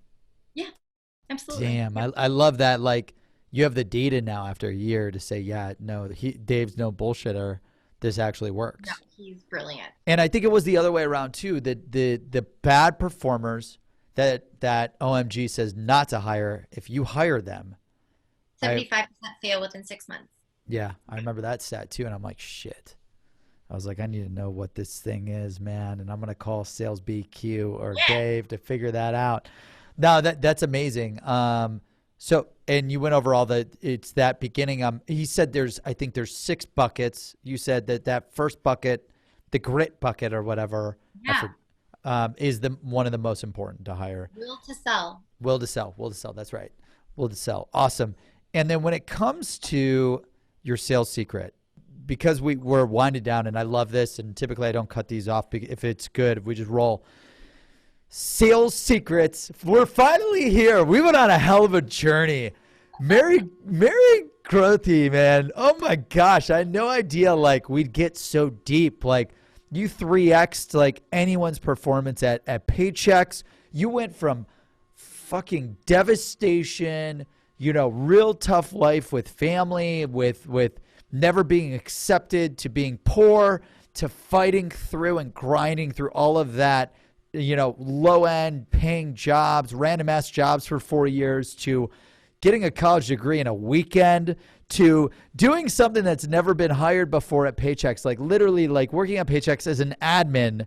Absolutely. Damn, I love that. Like you have the data now after a year to say, yeah, no, Dave's no bullshitter. This actually works. No, he's brilliant. And I think it was the other way around too. The bad performers that OMG says not to hire, if you hire them, 75% fail within 6 months. Yeah, I remember that stat too, and I'm like, shit. I was like, I need to know what this thing is, man, and I'm gonna call Sales BQ or Dave to figure that out. No, that's amazing. So, and you went over it's that beginning. He said I think there's 6 buckets. You said that first bucket, the grit bucket or whatever, is one of the most important to hire. Will to sell. Will to sell. That's right. Will to sell. Awesome. And then when it comes to your sales secret, because we're winding down, and I love this, and typically I don't cut these off if it's good, we just roll. Sales secrets. We're finally here. We went on a hell of a journey. Mary Grothe, man. Oh my gosh. I had no idea like we'd get so deep. Like you 3x'd like anyone's performance at Paychex. You went from fucking devastation, real tough life with family, with never being accepted, to being poor, to fighting through and grinding through all of that. Low end paying jobs, random ass jobs for 4 years, to getting a college degree in a weekend, to doing something that's never been hired before at Paychex, like literally like working at Paychex as an admin.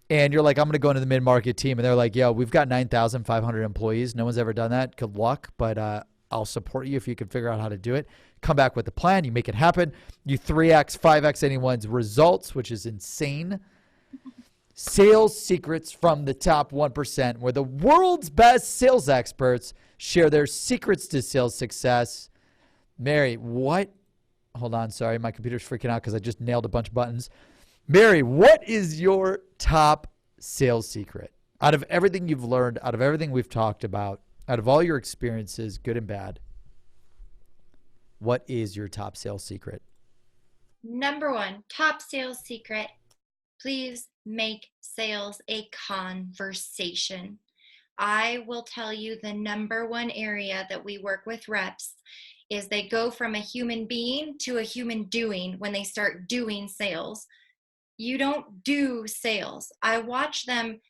And you're like, I'm going to go into the mid-market team. And they're like, yo, we've got 9,500 employees. No one's ever done that. Good luck. But I'll support you if you can figure out how to do it. Come back with the plan. You make it happen. You 3x, 5x anyone's results, which is insane. Sales secrets from the top 1%, where the world's best sales experts share their secrets to sales success. Mary, what? Hold on. Sorry, my computer's freaking out because I just nailed a bunch of buttons. Mary, what is your top sales secret? Out of everything you've learned, out of everything we've talked about, out of all your experiences, good and bad, what is your top sales secret? Number 1, top sales secret. Please make sales a conversation. I will tell you the number 1 area that we work with reps is they go from a human being to a human doing when they start doing sales. You don't do sales. I watch them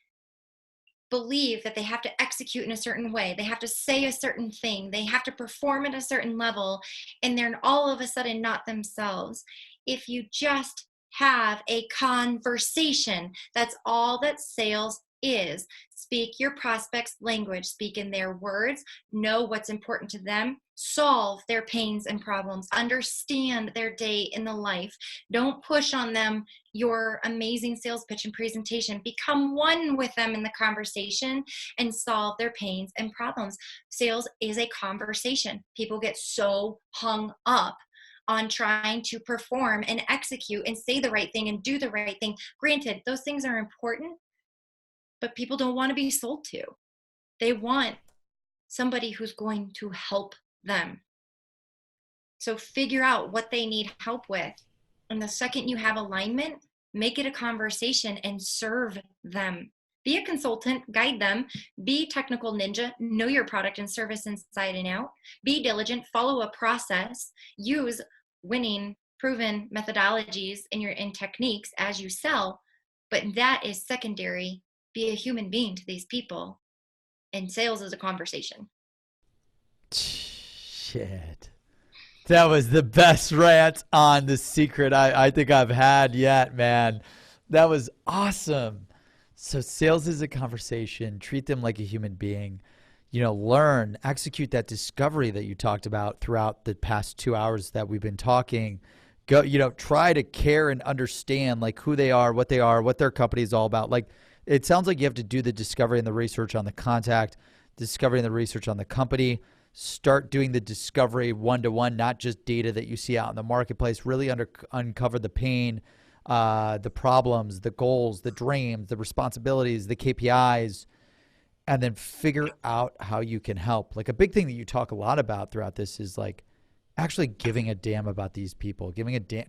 believe that they have to execute in a certain way. They have to say a certain thing. They have to perform at a certain level, and they're all of a sudden not themselves. If you just have a conversation, that's all that sales is. Speak your prospects' language, speak in their words, know what's important to them, solve their pains and problems, understand their day in the life. Don't push on them your amazing sales pitch and presentation. Become one with them in the conversation and solve their pains and problems. Sales is a conversation. People get so hung up on trying to perform and execute and say the right thing and do the right thing. Granted, those things are important, but people don't want to be sold to. They want somebody who's going to help them. So figure out what they need help with. And the second you have alignment, make it a conversation and serve them. Be a consultant, guide them, be technical ninja, know your product and service inside and out, be diligent, follow a process, use winning, proven methodologies and techniques as you sell, but that is secondary. Be a human being to these people, and sales is a conversation. Shit. That was the best rant on The Secret I think I've had yet, man. That was awesome. So sales is a conversation. Treat them like a human being. Learn, execute that discovery that you talked about throughout the past 2 hours that we've been talking. Go, try to care and understand like who they are, what their company is all about. Like, it sounds like you have to do the discovery and the research on the contact, discovery and the research on the company. Start doing the discovery one-to-one, not just data that you see out in the marketplace. Really uncover the pain, the problems, the goals, the dreams, the responsibilities, the KPIs, and then figure out how you can help. Like, a big thing that you talk a lot about throughout this is like actually giving a damn about these people, giving a damn,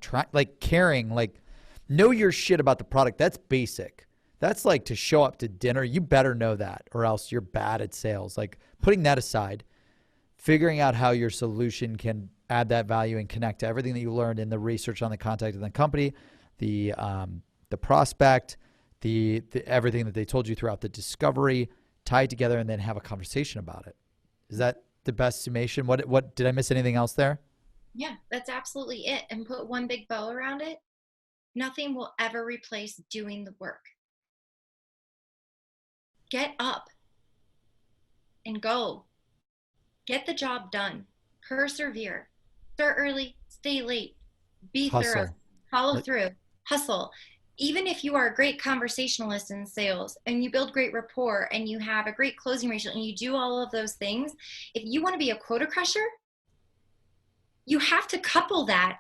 caring, like know your shit about the product. That's basic. That's like to show up to dinner. You better know that or else you're bad at sales. Like, putting that aside, figuring out how your solution can add that value and connect to everything that you learned in the research on the contact of the company, the prospect, the everything that they told you throughout the discovery, tie it together and then have a conversation about it. Is that the best summation? What did I miss anything else there? Yeah, that's absolutely it. And put one big bow around it. Nothing will ever replace doing the work. Get up and go. Get the job done. Persevere. Start early, stay late. Be thorough. Follow through. Hustle. Even if you are a great conversationalist in sales and you build great rapport and you have a great closing ratio and you do all of those things, if you want to be a quota crusher, you have to couple that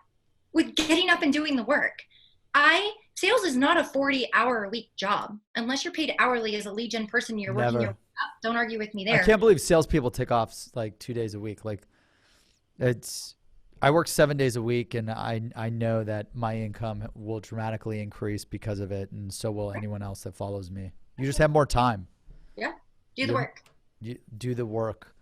with getting up and doing the work. Sales is not a 40-hour-a-week job. Unless you're paid hourly as a lead gen person, you're working your way up. Don't argue with me there. I can't believe salespeople take off like 2 days a week. Like, I work 7 days a week, and I know that my income will dramatically increase because of it, and so will anyone else that follows me. You just have more time. Yeah. Do the work. You do the work.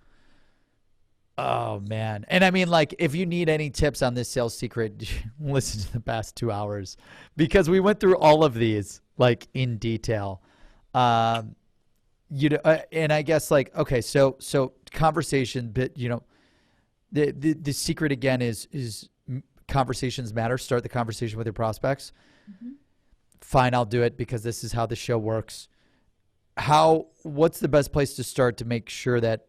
Oh, man. And I mean, like, if you need any tips on this sales secret, listen to the past 2 hours because we went through all of these like in detail. And I guess like, okay, so conversation, but the secret again is conversations matter. Start the conversation with your prospects. Mm-hmm. Fine, I'll do it because this is how the show works. What's the best place to start to make sure that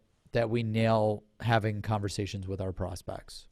we nail having conversations with our prospects?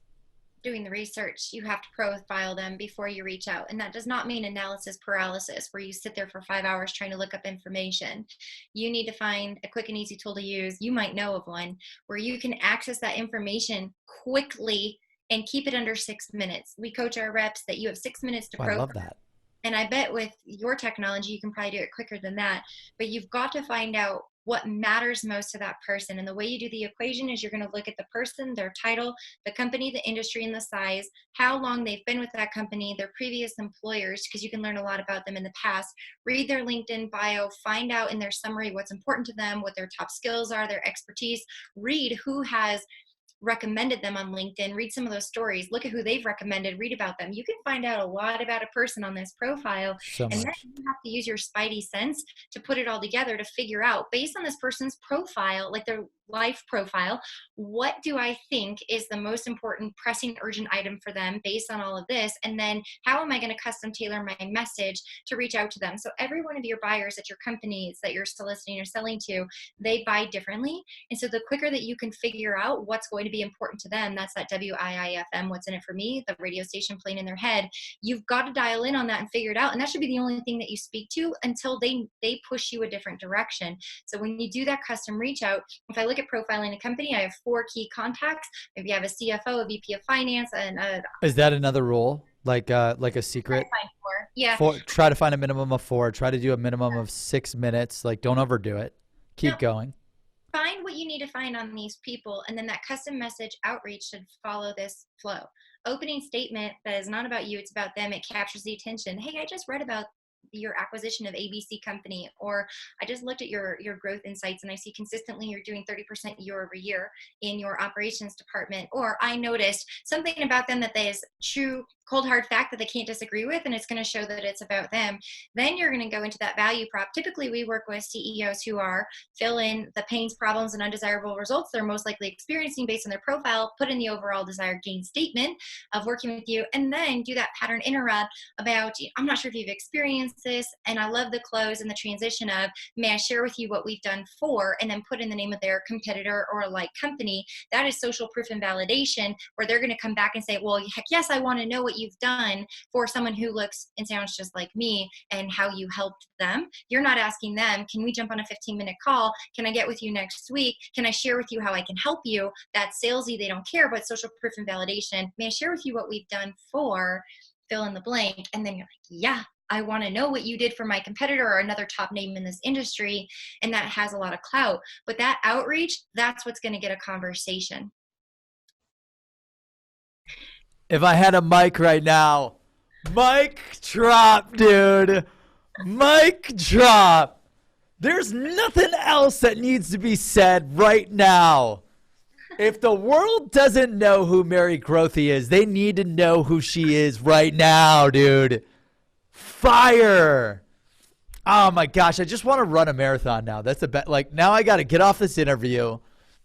Doing the research. You have to profile them before you reach out. And that does not mean analysis paralysis where you sit there for 5 hours trying to look up information. You need to find a quick and easy tool to use. You might know of one where you can access that information quickly and keep it under 6 minutes. We coach our reps that you have 6 minutes to profile. I love that. And I bet with your technology, you can probably do it quicker than that. But you've got to find out what matters most to that person. And the way you do the equation is you're going to look at the person, their title, the company, the industry, and the size, how long they've been with that company, their previous employers, because you can learn a lot about them in the past. Read their LinkedIn bio, find out in their summary what's important to them, what their top skills are, their expertise. Read who has recommended them on LinkedIn, read some of those stories, look at who they've recommended, read about them. You can find out a lot about a person on this profile. So and much. then you have to use your spidey sense to put it all together to figure out, based on this person's profile, like their life profile, what do I think is the most important, pressing, urgent item for them based on all of this? And then how am I going to custom tailor my message to reach out to them? So every one of your buyers at your companies that you're soliciting or selling to, they buy differently. And so the quicker that you can figure out what's going to be important to them, that's that WIIFM, what's in it for me, the radio station playing in their head. You've got to dial in on that and figure it out. And that should be the only thing that you speak to until they push you a different direction. So when you do that custom reach out, if I look at profiling a company, I have 4 key contacts. Maybe I have a CFO, a VP of finance, and Is that another rule? Like a secret? Yeah. Try to find a minimum of 4. Try to do a minimum of 6 minutes. Like, don't overdo it. Keep going. Find what you need to find on these people, and then that custom message outreach should follow this flow. Opening statement that is not about you, it's about them. It captures the attention. Hey, I just read about your acquisition of ABC company, or I just looked at your growth insights and I see consistently you're doing 30% year over year in your operations department, or I noticed something about them that is true, cold hard fact that they can't disagree with, and it's going to show that it's about them. Then you're going to go into that value prop. Typically we work with CEOs who are fill in the pains, problems, and undesirable results they're most likely experiencing based on their profile, put in the overall desired gain statement of working with you, and then do that pattern interrupt about, I'm not sure if you've experienced this, and I love the close and the transition of, may I share with you what we've done for, and then put in the name of their competitor or a like company. That is social proof and validation, where they're going to come back and say, well, heck yes, I want to know what you've done for someone who looks and sounds just like me and how you helped them. You're not asking them, can we jump on a 15-minute call? Can I get with you next week? Can I share with you how I can help you? That's salesy, they don't care, but social proof and validation. May I share with you what we've done for fill in the blank? And then you're like, yeah, I want to know what you did for my competitor or another top name in this industry. And that has a lot of clout. But that outreach, that's what's going to get a conversation. If I had a mic right now, mic drop, dude. Mic drop. There's nothing else that needs to be said right now. If the world doesn't know who Mary Grothe is, they need to know who she is right now, dude. Fire. Oh my gosh, I just want to run a marathon now. That's the best. Like, now I got to get off this interview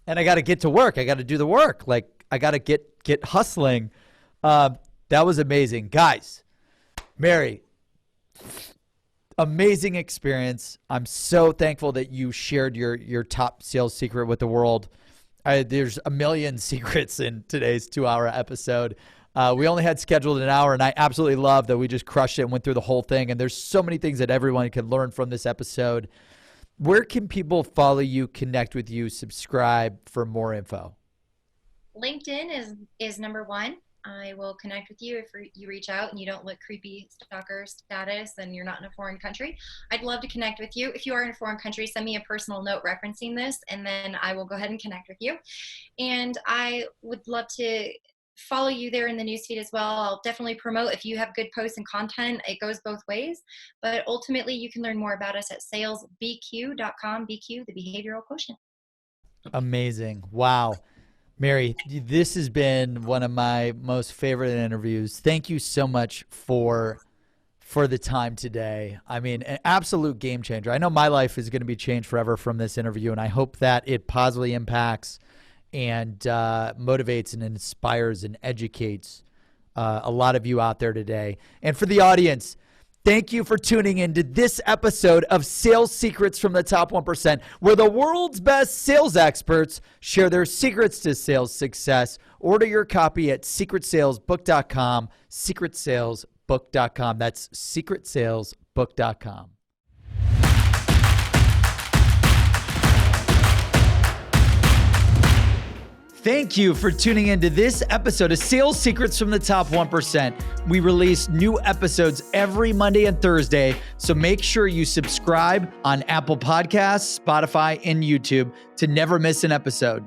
and I got to get to work. I got to do the work. Like, I got to get hustling. That was amazing. Guys, Mary, amazing experience. I'm so thankful that you shared your top sales secret with the world. There's a million secrets in today's 2-hour episode. We only had scheduled an hour, and I absolutely love that we just crushed it and went through the whole thing. And there's so many things that everyone can learn from this episode. Where can people follow you, connect with you, subscribe for more info? LinkedIn is number one. I will connect with you if you reach out and you don't look creepy stalker status and you're not in a foreign country. I'd love to connect with you. If you are in a foreign country, send me a personal note referencing this, and then I will go ahead and connect with you. And I would love to follow you there in the newsfeed as well. I'll definitely promote if you have good posts and content. It goes both ways. But ultimately, you can learn more about us at salesbq.com, BQ, the behavioral quotient. Amazing. Wow. Mary, this has been one of my most favorite interviews. Thank you so much for the time today. I mean, an absolute game changer. I know my life is going to be changed forever from this interview, and I hope that it positively impacts and motivates and inspires and educates a lot of you out there today. And for the audience, thank you for tuning in to this episode of Sales Secrets from the Top 1%, where the world's best sales experts share their secrets to sales success. Order your copy at secretsalesbook.com, secretsalesbook.com. That's secretsalesbook.com. Thank you for tuning into this episode of Sales Secrets from the Top 1%. We release new episodes every Monday and Thursday, so make sure you subscribe on Apple Podcasts, Spotify, and YouTube to never miss an episode.